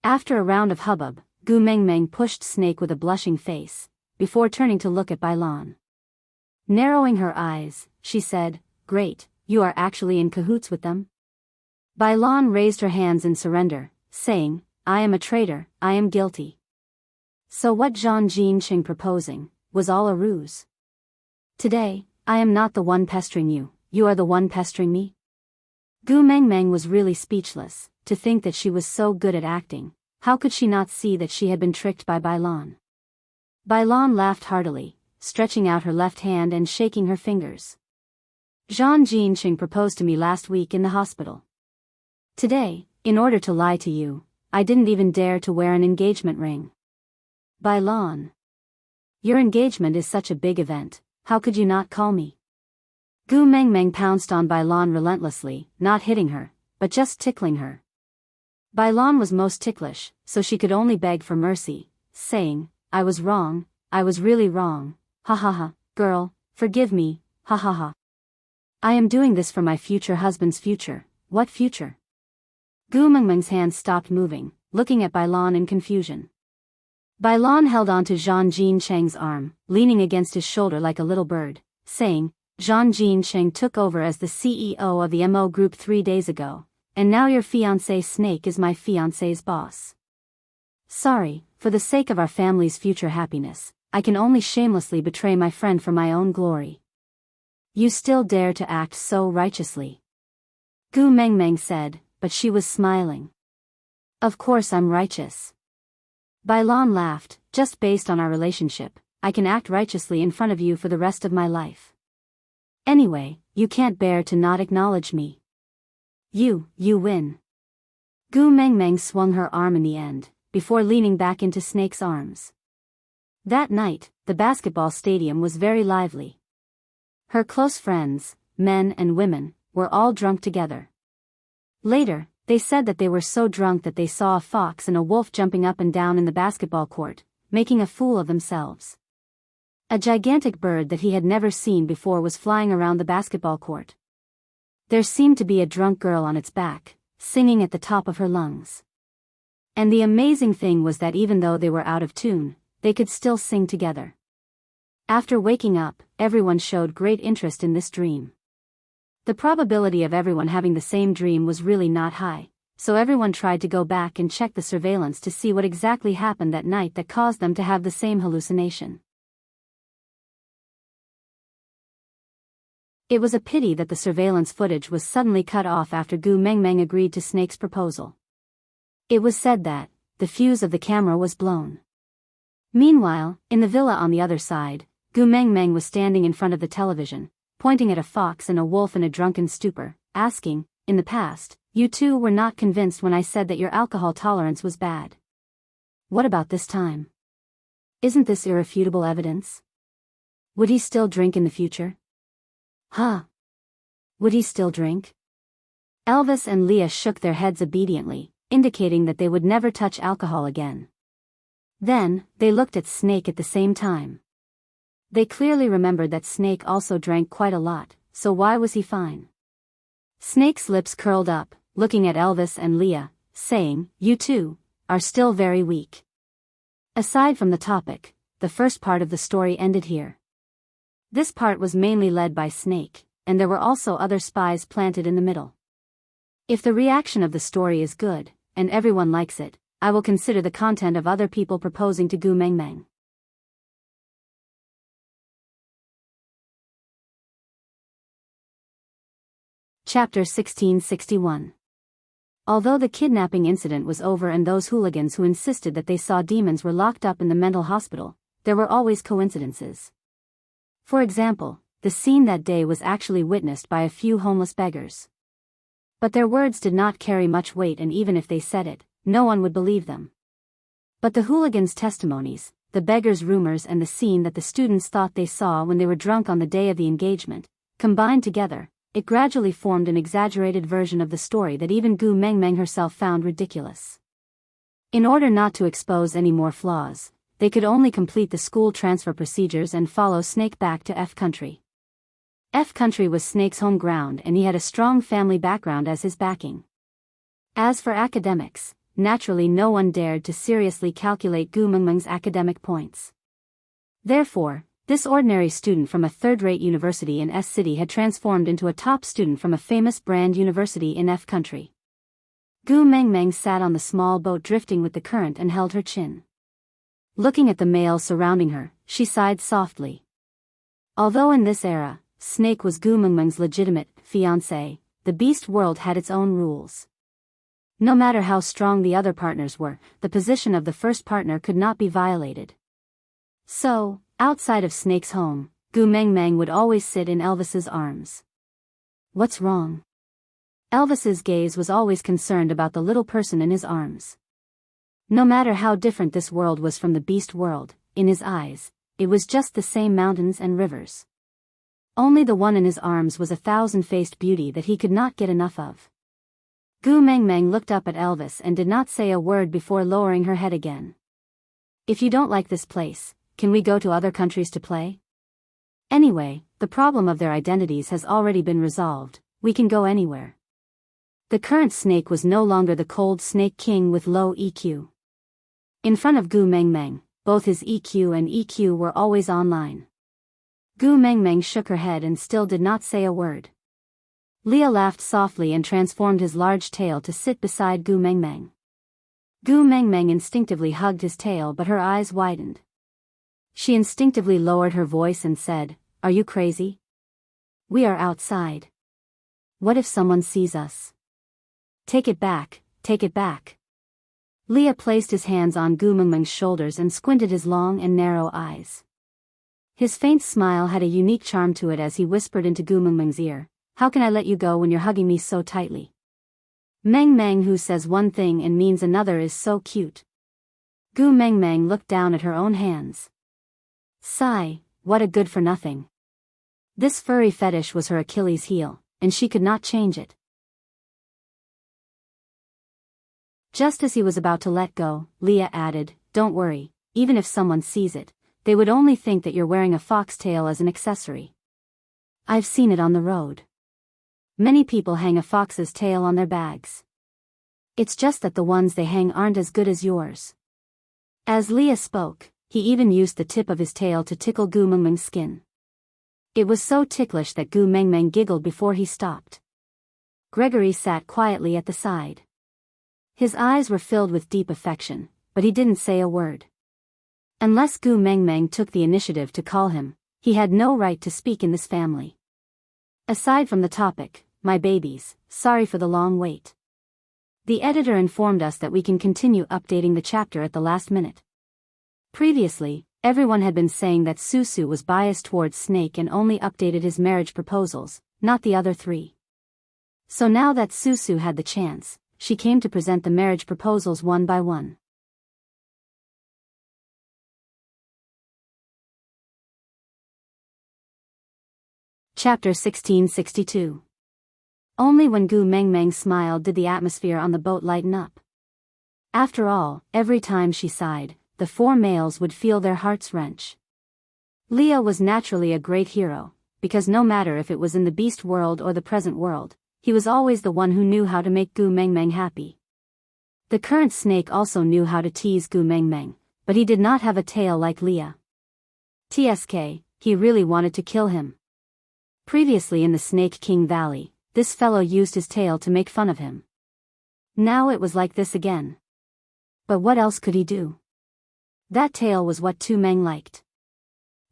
After a round of hubbub, Gu Mengmeng pushed Snake with a blushing face, before turning to look at Bailan. Narrowing her eyes, she said, "Great, you are actually in cahoots with them?" Bailan raised her hands in surrender, saying, "I am a traitor, I am guilty." So what Zhang Jinqing proposing, was all a ruse. Today, I am not the one pestering you, you are the one pestering me? Gu Mengmeng was really speechless, to think that she was so good at acting. How could she not see that she had been tricked by Bailan? Bailan laughed heartily, stretching out her left hand and shaking her fingers. Zhang Jinqing proposed to me last week in the hospital. Today, in order to lie to you, I didn't even dare to wear an engagement ring. Bailan. Your engagement is such a big event, how could you not call me? Gu Mengmeng pounced on Bailan relentlessly, not hitting her, but just tickling her. Bailan was most ticklish, so she could only beg for mercy, saying, "I was wrong, I was really wrong, ha ha ha, girl, forgive me, ha ha ha. I am doing this for my future husband's future." What future? Gu Mengmeng's hands stopped moving, looking at Bailan in confusion. Bailan held on to Zhang Jincheng's arm, leaning against his shoulder like a little bird, saying, "Zhang Jincheng took over as the CEO of the MO Group 3 days ago. And now your fiancé Snake is my fiancé's boss. Sorry, for the sake of our family's future happiness, I can only shamelessly betray my friend for my own glory." You still dare to act so righteously? Gu Mengmeng said, but she was smiling. Of course I'm righteous. Bailan laughed, just based on our relationship, I can act righteously in front of you for the rest of my life. Anyway, you can't bear to not acknowledge me. You win. Gu Mengmeng swung her arm in the end, before leaning back into Snake's arms. That night, the basketball stadium was very lively. Her close friends, men and women, were all drunk together. Later, they said that they were so drunk that they saw a fox and a wolf jumping up and down in the basketball court, making a fool of themselves. A gigantic bird that he had never seen before was flying around the basketball court. There seemed to be a drunk girl on its back, singing at the top of her lungs. And the amazing thing was that even though they were out of tune, they could still sing together. After waking up, everyone showed great interest in this dream. The probability of everyone having the same dream was really not high, so everyone tried to go back and check the surveillance to see what exactly happened that night that caused them to have the same hallucination. It was a pity that the surveillance footage was suddenly cut off after Gu Mengmeng agreed to Snake's proposal. It was said that the fuse of the camera was blown. Meanwhile, in the villa on the other side, Gu Mengmeng was standing in front of the television, pointing at a fox and a wolf in a drunken stupor, asking, "In the past, you two were not convinced when I said that your alcohol tolerance was bad. What about this time? Isn't this irrefutable evidence? Would he still drink in the future? Huh? Would he still drink?" Elvis and Leah shook their heads obediently, indicating that they would never touch alcohol again. Then, they looked at Snake at the same time. They clearly remembered that Snake also drank quite a lot, so why was he fine? Snake's lips curled up, looking at Elvis and Leah, saying, "You two are still very weak." Aside from the topic, the first part of the story ended here. This part was mainly led by Snake, and there were also other spies planted in the middle. If the reaction of the story is good, and everyone likes it, I will consider the content of other people proposing to Gu Meng Meng. Chapter 1661. Although the kidnapping incident was over and those hooligans who insisted that they saw demons were locked up in the mental hospital, there were always coincidences. For example, the scene that day was actually witnessed by a few homeless beggars. But their words did not carry much weight, and even if they said it, no one would believe them. But the hooligans' testimonies, the beggars' rumors, and the scene that the students thought they saw when they were drunk on the day of the engagement, combined together, it gradually formed an exaggerated version of the story that even Gu Meng Meng herself found ridiculous. In order not to expose any more flaws, they could only complete the school transfer procedures and follow Snake back to F Country. F Country was Snake's home ground, and he had a strong family background as his backing. As for academics, naturally no one dared to seriously calculate Gu Meng Meng's academic points. Therefore, this ordinary student from a third-rate university in S City had transformed into a top student from a famous brand university in F Country. Gu Meng Meng sat on the small boat drifting with the current and held her chin. Looking at the males surrounding her, she sighed softly. Although in this era, Snake was Gu Meng Meng's legitimate fiancé, the beast world had its own rules. No matter how strong the other partners were, the position of the first partner could not be violated. So, outside of Snake's home, Gu Meng Meng would always sit in Elvis's arms. What's wrong? Elvis's gaze was always concerned about the little person in his arms. No matter how different this world was from the beast world, in his eyes, it was just the same mountains and rivers. Only the one in his arms was a thousand-faced beauty that he could not get enough of. Gu Meng Meng looked up at Elvis and did not say a word before lowering her head again. "If you don't like this place, can we go to other countries to play? Anyway, the problem of their identities has already been resolved, we can go anywhere." The current Snake was no longer the cold Snake King with low EQ. In front of Gu Meng Meng, both his EQ and EQ were always online. Gu Meng Meng shook her head and still did not say a word. Leah laughed softly and transformed his large tail to sit beside Gu Meng Meng. Gu Meng Meng instinctively hugged his tail, but her eyes widened. She instinctively lowered her voice and said, "Are you crazy? We are outside. What if someone sees us? Take it back, take it back." Leah placed his hands on Gu Meng Meng's shoulders and squinted his long and narrow eyes. His faint smile had a unique charm to it as he whispered into Gu Meng Meng's ear, "How can I let you go when you're hugging me so tightly? Meng Meng who says one thing and means another is so cute." Gu Meng Meng looked down at her own hands. Sigh, what a good-for-nothing. This furry fetish was her Achilles heel, and she could not change it. Just as he was about to let go, Leah added, "Don't worry, even if someone sees it, they would only think that you're wearing a foxtail as an accessory. I've seen it on the road. Many people hang a fox's tail on their bags. It's just that the ones they hang aren't as good as yours." As Leah spoke, he even used the tip of his tail to tickle Gu Meng Meng's skin. It was so ticklish that Gu Meng Meng giggled before he stopped. Gregory sat quietly at the side. His eyes were filled with deep affection, but he didn't say a word. Unless Gu Meng Meng took the initiative to call him, he had no right to speak in this family. Aside from the topic, "My babies, sorry for the long wait. The editor informed us that we can continue updating the chapter at the last minute. Previously, Everyone had been saying that Susu was biased towards Snake and only updated his marriage proposals, not the other three. So now that Susu had the chance, she came to present the marriage proposals one by one. Chapter 1662. Only when Gu Mengmeng smiled did the atmosphere on the boat lighten up. After all, every time she sighed, the four males would feel their hearts wrench. Leah was naturally a great hero, because no matter if it was in the beast world or the present world, he was always the one who knew how to make Gu Mengmeng happy. The current Snake also knew how to tease Gu Mengmeng, but he did not have a tail like Leah. TSK, he really wanted to kill him. Previously in the Snake King Valley, this fellow used his tail to make fun of him. Now it was like this again. But what else could he do? That tail was what Tu Meng liked.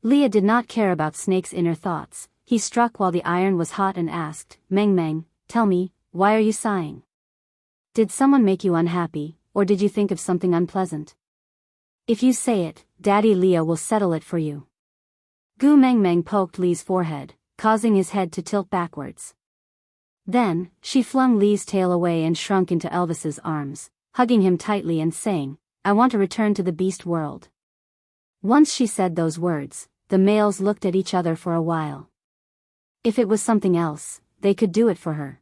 Leah did not care about Snake's inner thoughts. He struck while the iron was hot and asked, Meng Meng, tell me, why are you sighing? Did someone make you unhappy, or did you think of something unpleasant? If you say it, Daddy Leah will settle it for you. Gu Mengmeng poked Lee's forehead, causing his head to tilt backwards. Then, she flung Lee's tail away and shrunk into Elvis's arms, hugging him tightly and saying, I want to return to the beast world. Once she said those words, the males looked at each other for a while. If it was something else, they could do it for her.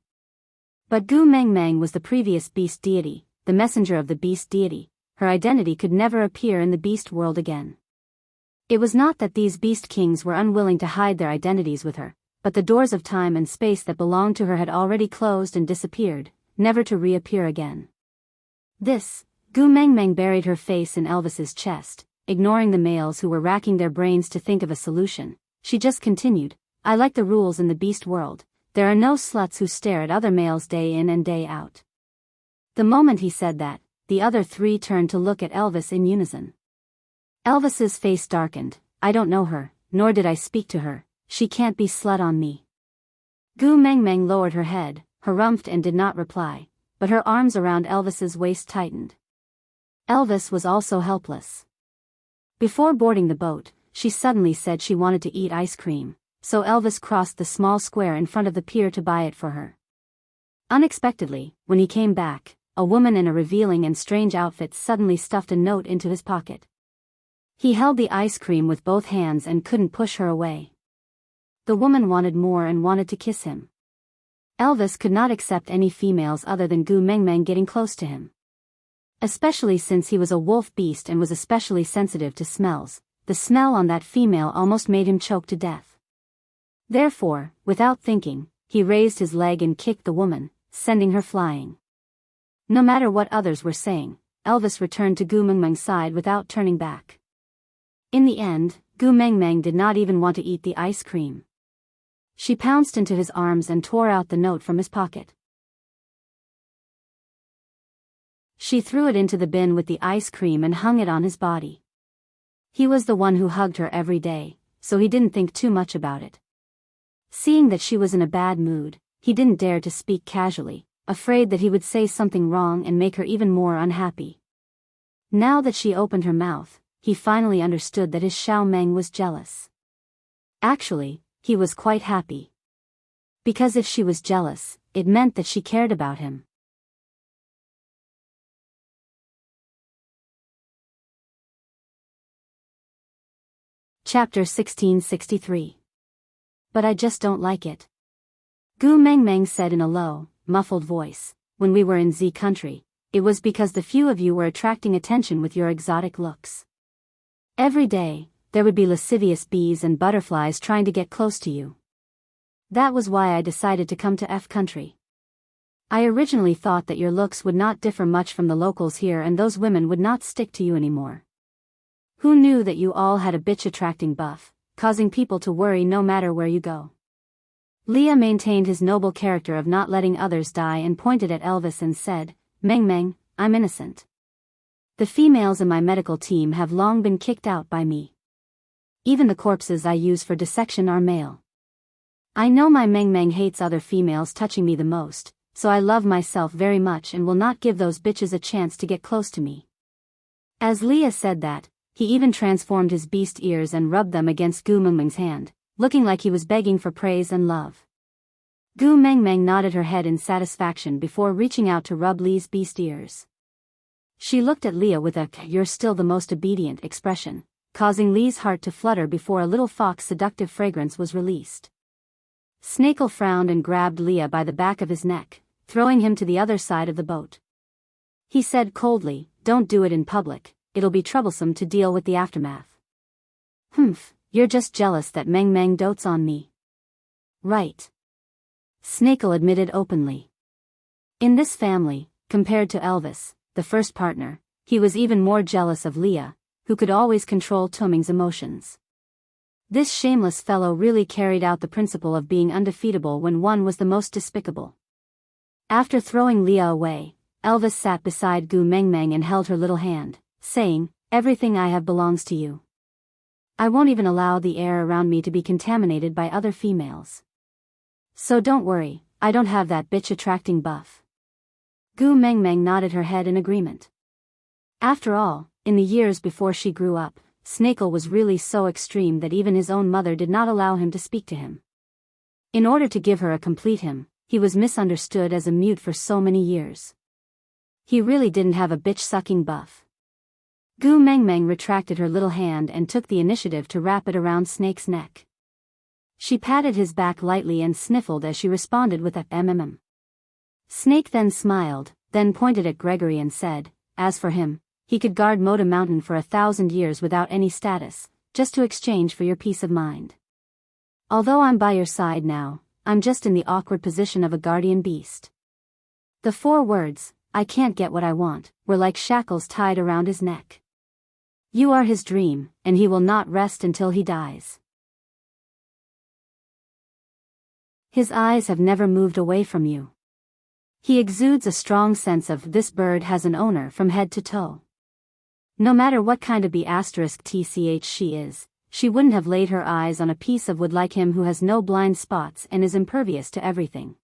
But Gu Mengmeng was the previous beast deity, the messenger of the beast deity. Her identity could never appear in the beast world again. It was not that these beast kings were unwilling to hide their identities with her, but the doors of time and space that belonged to her had already closed and disappeared, never to reappear again. This, Gu Mengmeng buried her face in Elvis's chest, ignoring the males who were racking their brains to think of a solution. She just continued, I like the rules in the beast world. There are no sluts who stare at other males day in and day out. The moment he said that, the other three turned to look at Elvis in unison. Elvis's face darkened. I don't know her, nor did I speak to her. She can't be slut on me. Gu Mengmeng lowered her head, harumphed and did not reply, but her arms around Elvis's waist tightened. Elvis was also helpless. Before boarding the boat, she suddenly said she wanted to eat ice cream, so Elvis crossed the small square in front of the pier to buy it for her. Unexpectedly, when he came back, a woman in a revealing and strange outfit suddenly stuffed a note into his pocket. He held the ice cream with both hands and couldn't push her away. The woman wanted more and wanted to kiss him. Elvis could not accept any females other than Gu Mengmeng getting close to him. Especially since he was a wolf beast and was especially sensitive to smells, the smell on that female almost made him choke to death. Therefore, without thinking, he raised his leg and kicked the woman, sending her flying. No matter what others were saying, Elvis returned to Gu Mengmeng's side without turning back. In the end, Gu Mengmeng did not even want to eat the ice cream. She pounced into his arms and tore out the note from his pocket. She threw it into the bin with the ice cream and hung it on his body. He was the one who hugged her every day, so he didn't think too much about it. Seeing that she was in a bad mood, he didn't dare to speak casually, afraid that he would say something wrong and make her even more unhappy. Now that she opened her mouth, he finally understood that his Xiao Meng was jealous. Actually, he was quite happy. Because if she was jealous, it meant that she cared about him. Chapter 1663. But I just don't like it. Gu Mengmeng said in a low, muffled voice, when we were in Z country, it was because the few of you were attracting attention with your exotic looks. Every day, there would be lascivious bees and butterflies trying to get close to you. That was why I decided to come to F country. I originally thought that your looks would not differ much from the locals here and those women would not stick to you anymore. Who knew that you all had a bitch-attracting buff, causing people to worry no matter where you go? Leah maintained his noble character of not letting others die and pointed at Elvis and said, Meng Meng, I'm innocent. The females in my medical team have long been kicked out by me. Even the corpses I use for dissection are male. I know my Meng Meng hates other females touching me the most, so I love myself very much and will not give those bitches a chance to get close to me. As Leah said that, he even transformed his beast ears and rubbed them against Gu Mengmeng's hand, looking like he was begging for praise and love. Gu Mengmeng nodded her head in satisfaction before reaching out to rub Li's beast ears. She looked at Leah with a "you're still the most obedient" expression, causing Li's heart to flutter before a little fox seductive fragrance was released. Snakel frowned and grabbed Leah by the back of his neck, throwing him to the other side of the boat. He said coldly, "Don't do it in public, it'll be troublesome to deal with the aftermath." "Humph, you're just jealous that Meng Meng dotes on me." "Right." Snakel admitted openly. In this family, compared to Elvis, the first partner, he was even more jealous of Leah, who could always control Toming's emotions. This shameless fellow really carried out the principle of being undefeatable when one was the most despicable. After throwing Leah away, Elvis sat beside Gu Mengmeng and held her little hand, saying, "Everything I have belongs to you. I won't even allow the air around me to be contaminated by other females. So don't worry, I don't have that bitch-attracting buff." Gu Mengmeng nodded her head in agreement. After all, in the years before she grew up, Snakel was really so extreme that even his own mother did not allow him to speak to him. In order to give her a complete him, he was misunderstood as a mute for so many years. He really didn't have a bitch-sucking buff. Gu Mengmeng retracted her little hand and took the initiative to wrap it around Snake's neck. She patted his back lightly and sniffled as she responded with a mm. Snake then smiled, then pointed at Gregory and said, "As for him, he could guard Moda Mountain for 1,000 years without any status, just to exchange for your peace of mind. Although I'm by your side now, I'm just in the awkward position of a guardian beast." The 4 words, "I can't get what I want," were like shackles tied around his neck. You are his dream, and he will not rest until he dies. His eyes have never moved away from you. He exudes a strong sense of "this bird has an owner" from head to toe. No matter what kind of B*tch she is, she wouldn't have laid her eyes on a piece of wood like him who has no blind spots and is impervious to everything.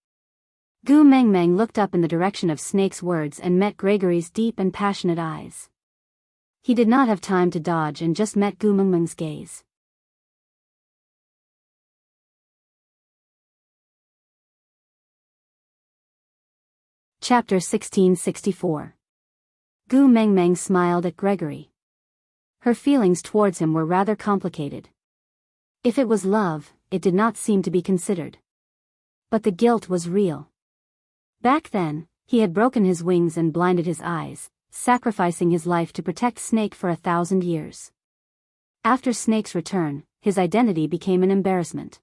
Gu Mengmeng looked up in the direction of Snake's words and met Gregory's deep and passionate eyes. He did not have time to dodge and just met Gu Mengmeng's gaze. Chapter 1664. Gu Mengmeng smiled at Gregory. Her feelings towards him were rather complicated. If it was love, it did not seem to be considered. But the guilt was real. Back then, he had broken his wings and blinded his eyes, sacrificing his life to protect Snake for 1,000 years. After Snake's return, his identity became an embarrassment.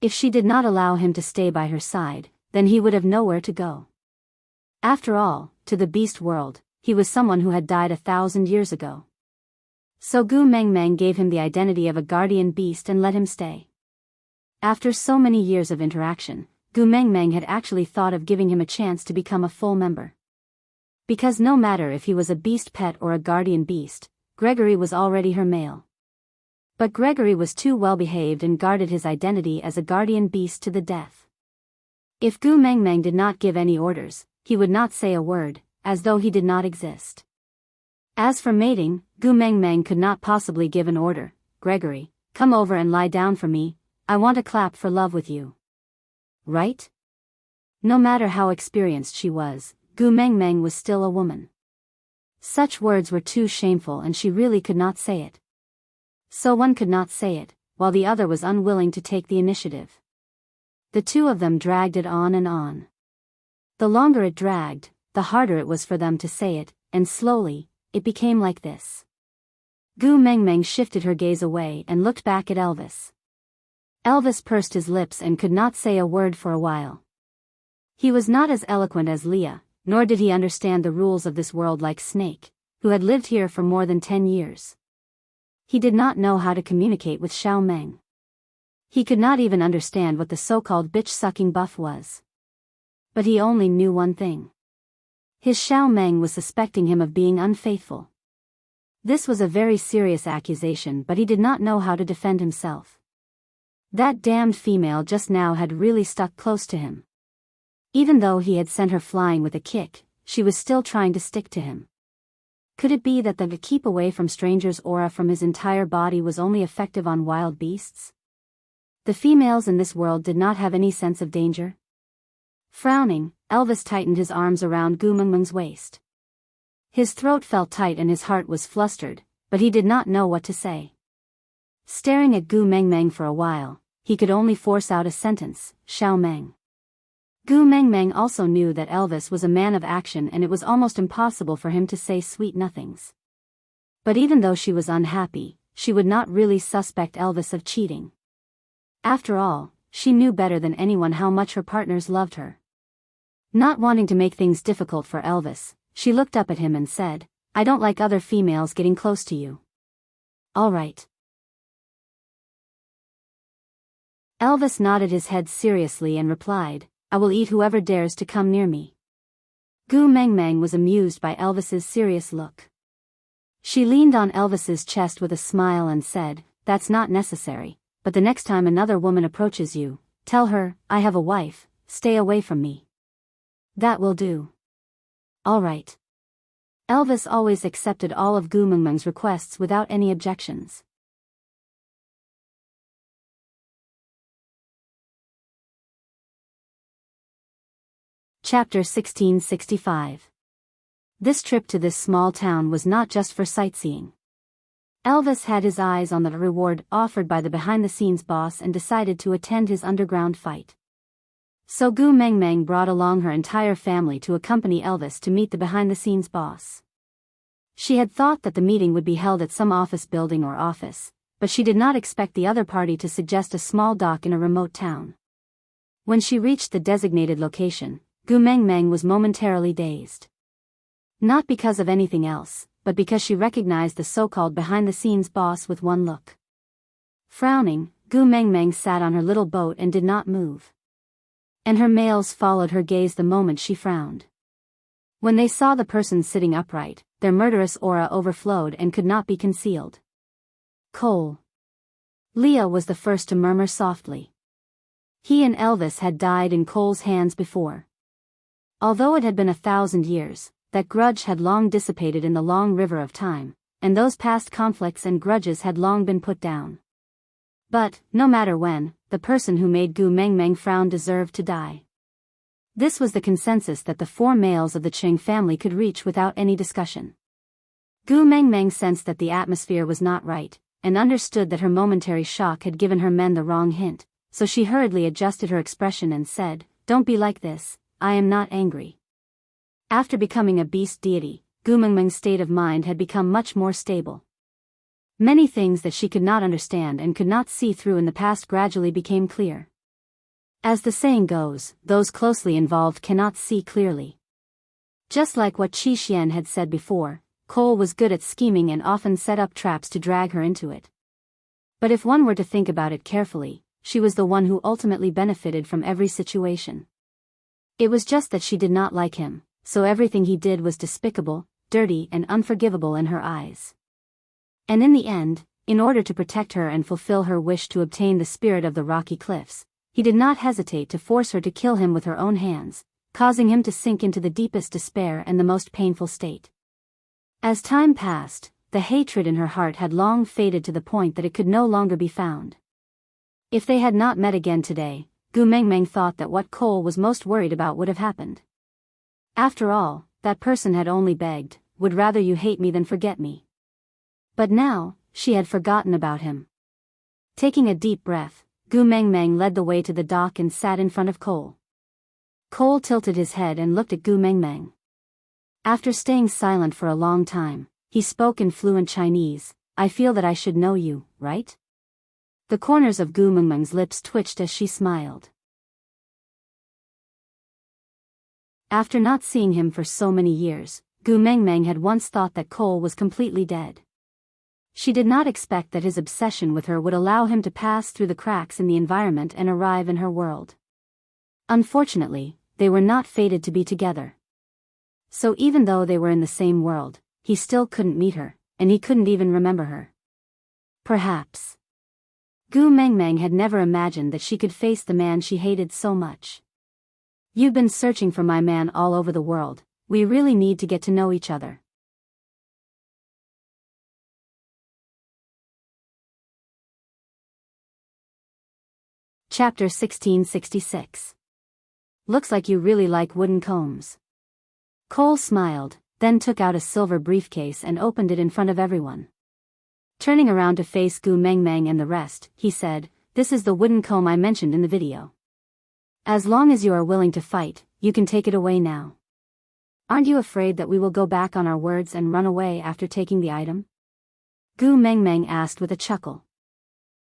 If she did not allow him to stay by her side, then he would have nowhere to go. After all, to the beast world, he was someone who had died 1,000 years ago. So Gu Mengmeng gave him the identity of a guardian beast and let him stay. After so many years of interaction, Gu Mengmeng had actually thought of giving him a chance to become a full member. Because no matter if he was a beast pet or a guardian beast, Gregory was already her male. But Gregory was too well behaved and guarded his identity as a guardian beast to the death. If Gu Mengmeng did not give any orders, he would not say a word, as though he did not exist. As for mating, Gu Mengmeng could not possibly give an order. "Gregory, come over and lie down for me, I want to clap for love with you." Right? No matter how experienced she was, Gu Mengmeng was still a woman. Such words were too shameful and she really could not say it. So one could not say it, while the other was unwilling to take the initiative. The two of them dragged it on and on. The longer it dragged, the harder it was for them to say it, and slowly, it became like this. Gu Mengmeng shifted her gaze away and looked back at Elvis. Elvis pursed his lips and could not say a word for a while. He was not as eloquent as Leah, nor did he understand the rules of this world like Snake, who had lived here for more than 10 years. He did not know how to communicate with Xiao Meng. He could not even understand what the so-called bitch-sucking buff was. But he only knew one thing. His Xiao Meng was suspecting him of being unfaithful. This was a very serious accusation, but he did not know how to defend himself. That damned female just now had really stuck close to him. Even though he had sent her flying with a kick, she was still trying to stick to him. Could it be that the keep away from strangers aura from his entire body was only effective on wild beasts? The females in this world did not have any sense of danger. Frowning, Elvis tightened his arms around Gu Mengmeng's waist. His throat felt tight and his heart was flustered, but he did not know what to say. Staring at Gu Mengmeng for a while, he could only force out a sentence, Xiao Meng. Gu Mengmeng also knew that Elvis was a man of action and it was almost impossible for him to say sweet nothings. But even though she was unhappy, she would not really suspect Elvis of cheating. After all, she knew better than anyone how much her partners loved her. Not wanting to make things difficult for Elvis, she looked up at him and said, "I don't like other females getting close to you." "All right." Elvis nodded his head seriously and replied, "I will eat whoever dares to come near me." Gu Mengmeng was amused by Elvis's serious look. She leaned on Elvis's chest with a smile and said, "That's not necessary, but the next time another woman approaches you, tell her, I have a wife, stay away from me." "That will do." "All right." Elvis always accepted all of Gu Mengmeng's requests without any objections. Chapter 1665. This trip to this small town was not just for sightseeing. Elvis had his eyes on the reward offered by the behind-the-scenes boss and decided to attend his underground fight. So Gu Mengmeng brought along her entire family to accompany Elvis to meet the behind-the-scenes boss. She had thought that the meeting would be held at some office building or office, but she did not expect the other party to suggest a small dock in a remote town. When she reached the designated location, Gu Mengmeng was momentarily dazed. Not because of anything else, but because she recognized the so-called behind-the-scenes boss with one look. Frowning, Gu Mengmeng sat on her little boat and did not move. And her males followed her gaze the moment she frowned. When they saw the person sitting upright, their murderous aura overflowed and could not be concealed. "Cole." Leah was the first to murmur softly. He and Elvis had died in Cole's hands before. Although it had been 1,000 years, that grudge had long dissipated in the long river of time, and those past conflicts and grudges had long been put down. But, no matter when, the person who made Gu Mengmeng frown deserved to die. This was the consensus that the four males of the Qing family could reach without any discussion. Gu Mengmeng sensed that the atmosphere was not right, and understood that her momentary shock had given her men the wrong hint, so she hurriedly adjusted her expression and said, "Don't be like this, I am not angry." After becoming a beast deity, Gu Mengmeng's state of mind had become much more stable. Many things that she could not understand and could not see through in the past gradually became clear. As the saying goes, those closely involved cannot see clearly. Just like what Qi Xian had said before, Cole was good at scheming and often set up traps to drag her into it. But if one were to think about it carefully, she was the one who ultimately benefited from every situation. It was just that she did not like him, so everything he did was despicable, dirty and unforgivable in her eyes. And in the end, in order to protect her and fulfill her wish to obtain the spirit of the rocky cliffs, he did not hesitate to force her to kill him with her own hands, causing him to sink into the deepest despair and the most painful state. As time passed, the hatred in her heart had long faded to the point that it could no longer be found. If they had not met again today, Gu Mengmeng thought that what Cole was most worried about would have happened. After all, that person had only begged, "Would rather you hate me than forget me." But now, she had forgotten about him. Taking a deep breath, Gu Mengmeng led the way to the dock and sat in front of Cole. Cole tilted his head and looked at Gu Mengmeng. After staying silent for a long time, he spoke in fluent Chinese, "I feel that I should know you, right?" The corners of Gu Mengmeng's lips twitched as she smiled. After not seeing him for so many years, Gu Mengmeng had once thought that Cole was completely dead. She did not expect that his obsession with her would allow him to pass through the cracks in the environment and arrive in her world. Unfortunately, they were not fated to be together. So even though they were in the same world, he still couldn't meet her, and he couldn't even remember her. Perhaps Gu Mengmeng had never imagined that she could face the man she hated so much. "You've been searching for my man all over the world, we really need to get to know each other." Chapter 1666. Looks like you really like wooden combs. Cole smiled, then took out a silver briefcase and opened it in front of everyone. Turning around to face Gu Mengmeng and the rest, he said, "This is the wooden comb I mentioned in the video. As long as you are willing to fight, you can take it away now. Aren't you afraid that we will go back on our words and run away after taking the item?" Gu Mengmeng asked with a chuckle.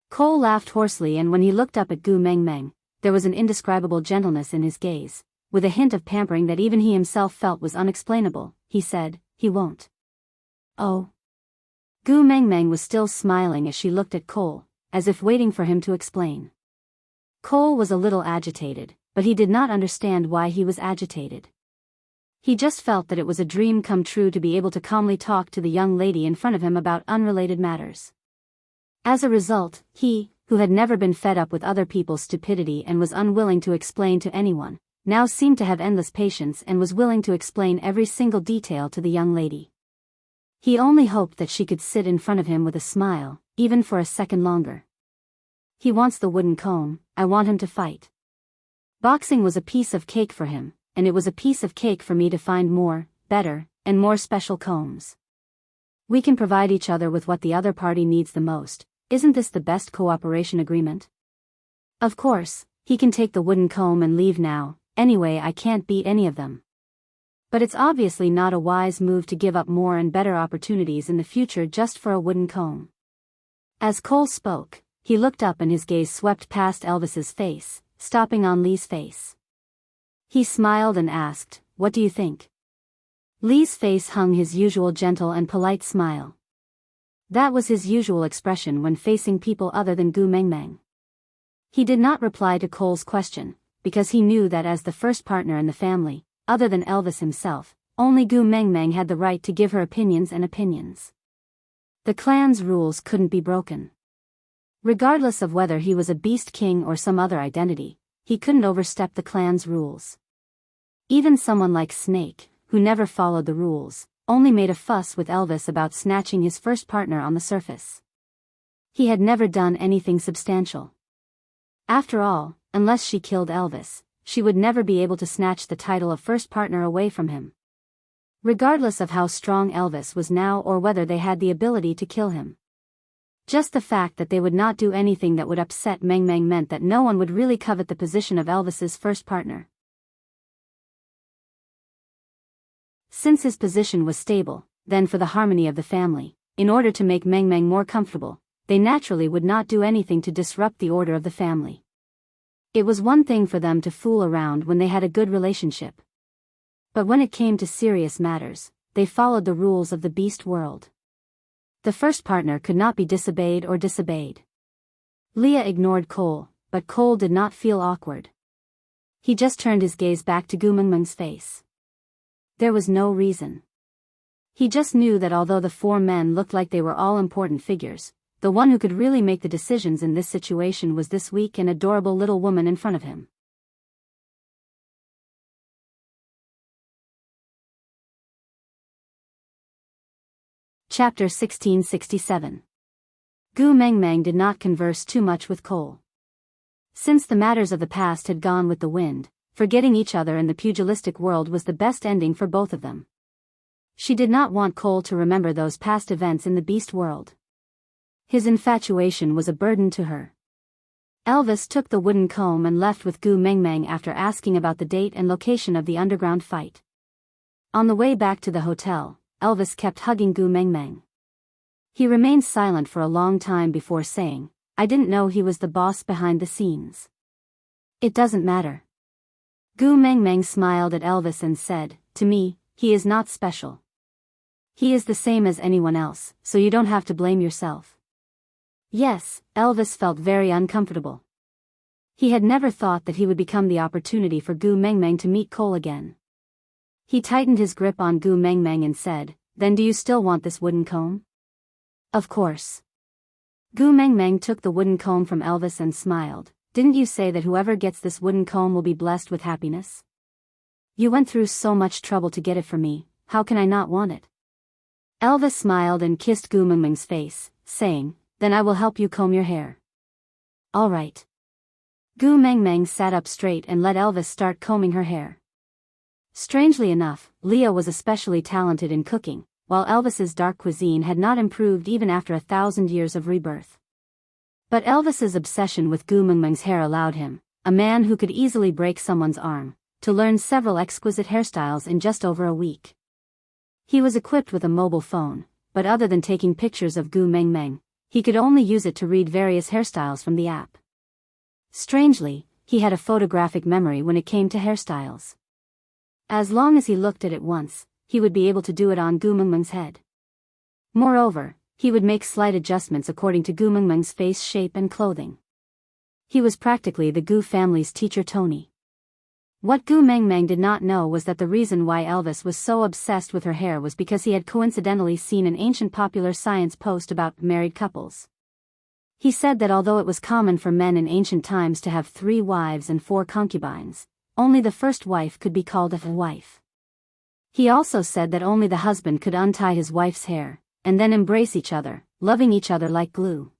Cole laughed hoarsely, and when he looked up at Gu Mengmeng, there was an indescribable gentleness in his gaze, with a hint of pampering that even he himself felt was unexplainable. He said, "He won't." "Oh." Gu Mengmeng was still smiling as she looked at Cole, as if waiting for him to explain. Cole was a little agitated, but he did not understand why he was agitated. He just felt that it was a dream come true to be able to calmly talk to the young lady in front of him about unrelated matters. As a result, he, who had never been fed up with other people's stupidity and was unwilling to explain to anyone, now seemed to have endless patience and was willing to explain every single detail to the young lady. He only hoped that she could sit in front of him with a smile, even for a second longer. "He wants the wooden comb, I want him to fight. Boxing was a piece of cake for him, and it was a piece of cake for me to find more, better, and more special combs. We can provide each other with what the other party needs the most. Isn't this the best cooperation agreement? Of course, he can take the wooden comb and leave now. Anyway, I can't beat any of them. But it's obviously not a wise move to give up more and better opportunities in the future just for a wooden comb." As Cole spoke, he looked up and his gaze swept past Elvis's face, stopping on Lee's face. He smiled and asked, "What do you think?" Lee's face hung his usual gentle and polite smile. That was his usual expression when facing people other than Gu Mengmeng. He did not reply to Cole's question, because he knew that as the first partner in the family, other than Elvis himself, only Gu Mengmeng had the right to give her opinions and opinions. The clan's rules couldn't be broken. Regardless of whether he was a beast king or some other identity, he couldn't overstep the clan's rules. Even someone like Snake, who never followed the rules, only made a fuss with Elvis about snatching his first partner on the surface. He had never done anything substantial. After all, unless she killed Elvis, she would never be able to snatch the title of first partner away from him. Regardless of how strong Elvis was now or whether they had the ability to kill him. Just the fact that they would not do anything that would upset Mengmeng meant that no one would really covet the position of Elvis's first partner. Since his position was stable, then for the harmony of the family, in order to make Mengmeng more comfortable, they naturally would not do anything to disrupt the order of the family. It was one thing for them to fool around when they had a good relationship. But when it came to serious matters, they followed the rules of the beast world. The first partner could not be disobeyed or disobeyed. Leah ignored Cole, but Cole did not feel awkward. He just turned his gaze back to Gu Mengmeng's face. There was no reason. He just knew that although the four men looked like they were all important figures, the one who could really make the decisions in this situation was this weak and adorable little woman in front of him. Chapter 1667. Gu Mengmeng did not converse too much with Cole. Since the matters of the past had gone with the wind, forgetting each other in the pugilistic world was the best ending for both of them. She did not want Cole to remember those past events in the beast world. His infatuation was a burden to her. Elvis took the wooden comb and left with Gu Mengmeng after asking about the date and location of the underground fight. On the way back to the hotel, Elvis kept hugging Gu Mengmeng. He remained silent for a long time before saying, "I didn't know he was the boss behind the scenes." "It doesn't matter." Gu Mengmeng smiled at Elvis and said, "To me, he is not special. He is the same as anyone else, so you don't have to blame yourself." Yes, Elvis felt very uncomfortable. He had never thought that he would become the opportunity for Gu Mengmeng to meet Cole again. He tightened his grip on Gu Mengmeng and said, "Then do you still want this wooden comb?" "Of course." Gu Mengmeng took the wooden comb from Elvis and smiled. "Didn't you say that whoever gets this wooden comb will be blessed with happiness? You went through so much trouble to get it for me, how can I not want it?" Elvis smiled and kissed Gu Mengmeng's face, saying, "Then I will help you comb your hair." "All right." Gu Mengmeng sat up straight and let Elvis start combing her hair. Strangely enough, Leo was especially talented in cooking, while Elvis's dark cuisine had not improved even after 1,000 years of rebirth. But Elvis's obsession with Gu Mengmeng's hair allowed him, a man who could easily break someone's arm, to learn several exquisite hairstyles in just over a week. He was equipped with a mobile phone, but other than taking pictures of Gu Mengmeng, he could only use it to read various hairstyles from the app. Strangely, he had a photographic memory when it came to hairstyles. As long as he looked at it once, he would be able to do it on Gu Mengmeng's head. Moreover, he would make slight adjustments according to Gu Mengmeng's face shape and clothing. He was practically the Gu family's teacher Tony. What Gu Mengmeng did not know was that the reason why Elvis was so obsessed with her hair was because he had coincidentally seen an ancient popular science post about married couples. He said that although it was common for men in ancient times to have 3 wives and 4 concubines, only the first wife could be called a wife. He also said that only the husband could untie his wife's hair, and then embrace each other, loving each other like glue.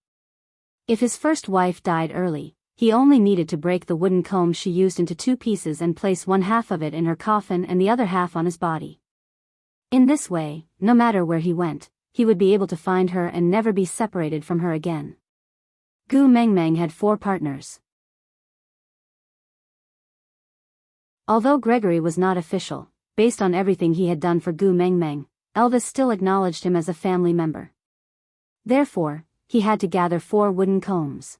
If his first wife died early, he only needed to break the wooden comb she used into 2 pieces and place one half of it in her coffin and the other half on his body. In this way, no matter where he went, he would be able to find her and never be separated from her again. Gu Mengmeng had 4 partners. Although Gregory was not official, based on everything he had done for Gu Mengmeng, Elvis still acknowledged him as a family member. Therefore, he had to gather 4 wooden combs.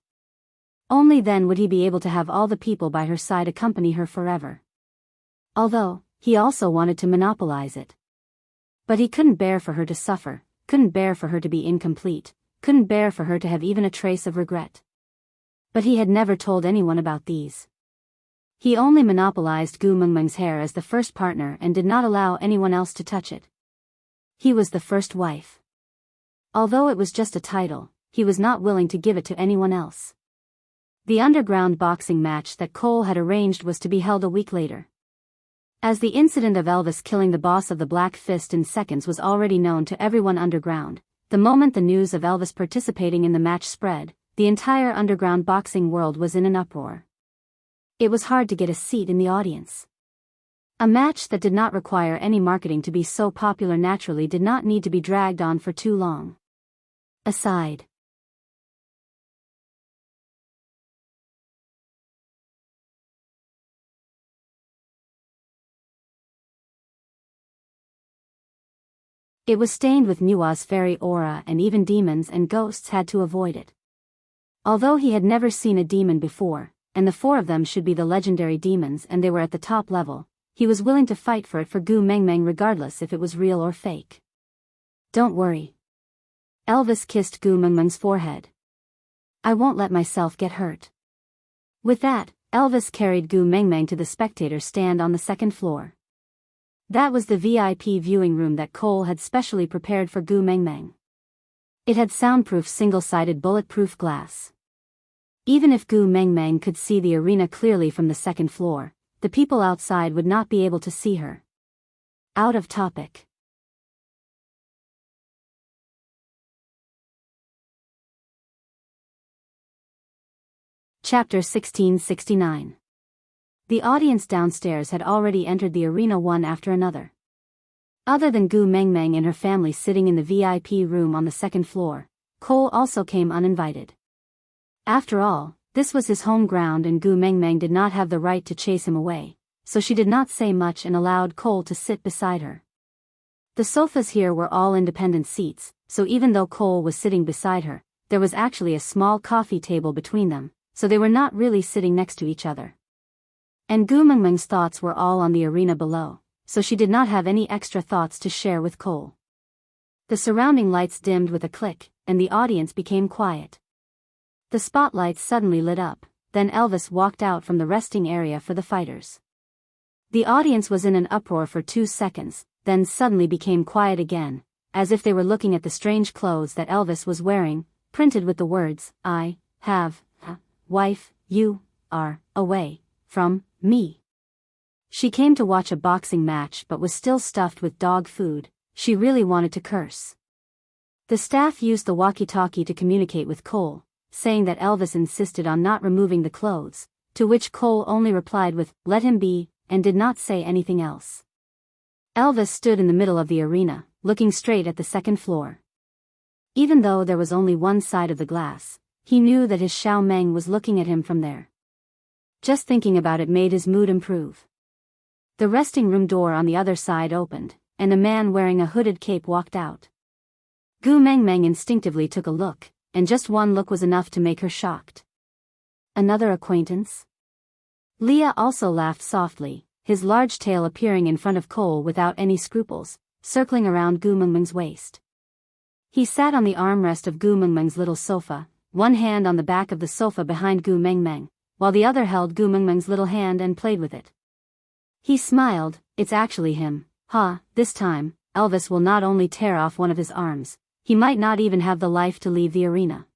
Only then would he be able to have all the people by her side accompany her forever. Although, he also wanted to monopolize it. But he couldn't bear for her to suffer, couldn't bear for her to be incomplete, couldn't bear for her to have even a trace of regret. But he had never told anyone about these. He only monopolized Gu Mengmeng's hair as the first partner and did not allow anyone else to touch it. He was the first wife. Although it was just a title, he was not willing to give it to anyone else. The underground boxing match that Cole had arranged was to be held a week later. As the incident of Elvis killing the boss of the Black Fist in seconds was already known to everyone underground, the moment the news of Elvis participating in the match spread, the entire underground boxing world was in an uproar. It was hard to get a seat in the audience. A match that did not require any marketing to be so popular naturally did not need to be dragged on for too long. Aside. It was stained with Nua's fairy aura and even demons and ghosts had to avoid it. Although he had never seen a demon before, and the 4 of them should be the legendary demons and they were at the top level, he was willing to fight for it for Gu Mengmeng regardless if it was real or fake. Don't worry. Elvis kissed Gu Mengmeng's forehead. I won't let myself get hurt. With that, Elvis carried Gu Mengmeng to the spectator stand on the 2nd floor. That was the VIP viewing room that Cole had specially prepared for Gu Mengmeng. It had soundproof single-sided bulletproof glass. Even if Gu Mengmeng could see the arena clearly from the 2nd floor, the people outside would not be able to see her. Out of topic. Chapter 1669. The audience downstairs had already entered the arena one after another. Other than Gu Mengmeng and her family sitting in the VIP room on the 2nd floor, Cole also came uninvited. After all, this was his home ground and Gu Mengmeng did not have the right to chase him away, so she did not say much and allowed Cole to sit beside her. The sofas here were all independent seats, so even though Cole was sitting beside her, there was actually a small coffee table between them, so they were not really sitting next to each other. And Gu Mengmeng's thoughts were all on the arena below, so she did not have any extra thoughts to share with Cole. The surrounding lights dimmed with a click, and the audience became quiet. The spotlights suddenly lit up, then Elvis walked out from the resting area for the fighters. The audience was in an uproar for 2 seconds, then suddenly became quiet again, as if they were looking at the strange clothes that Elvis was wearing, printed with the words, I have a wife, you are away from me. She came to watch a boxing match but was still stuffed with dog food. She really wanted to curse. The staff used the walkie-talkie to communicate with Cole, saying that Elvis insisted on not removing the clothes, to which Cole only replied with, "Let him be," and did not say anything else. Elvis stood in the middle of the arena, looking straight at the second floor. Even though there was only one side of the glass, he knew that his Xiao Meng was looking at him from there. Just thinking about it made his mood improve. The resting room door on the other side opened, and a man wearing a hooded cape walked out. Gu Mengmeng instinctively took a look, and just one look was enough to make her shocked. Another acquaintance? Leah also laughed softly, his large tail appearing in front of Cole without any scruples, circling around Gu Mengmeng's waist. He sat on the armrest of Gu Mengmeng's little sofa, one hand on the back of the sofa behind Gu Mengmeng, while the other held Gu Mengmeng's little hand and played with it. He smiled. "It's actually him. This time, Elvis will not only tear off one of his arms, he might not even have the life to leave the arena."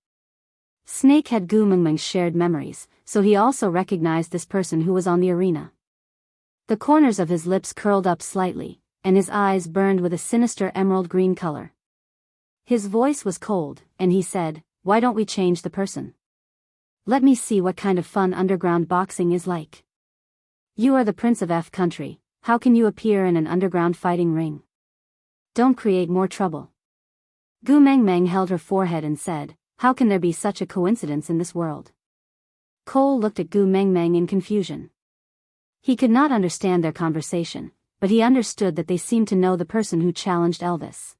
Snake had Gu Mengmeng's shared memories, so he also recognized this person who was on the arena. The corners of his lips curled up slightly, and his eyes burned with a sinister emerald green color. His voice was cold, and he said, "Why don't we change the person? Let me see what kind of fun underground boxing is like. You are the Prince of F country, how can you appear in an underground fighting ring? Don't create more trouble." Gu Mengmeng held her forehead and said, "How can there be such a coincidence in this world?" Cole looked at Gu Mengmeng in confusion. He could not understand their conversation, but he understood that they seemed to know the person who challenged Elvis.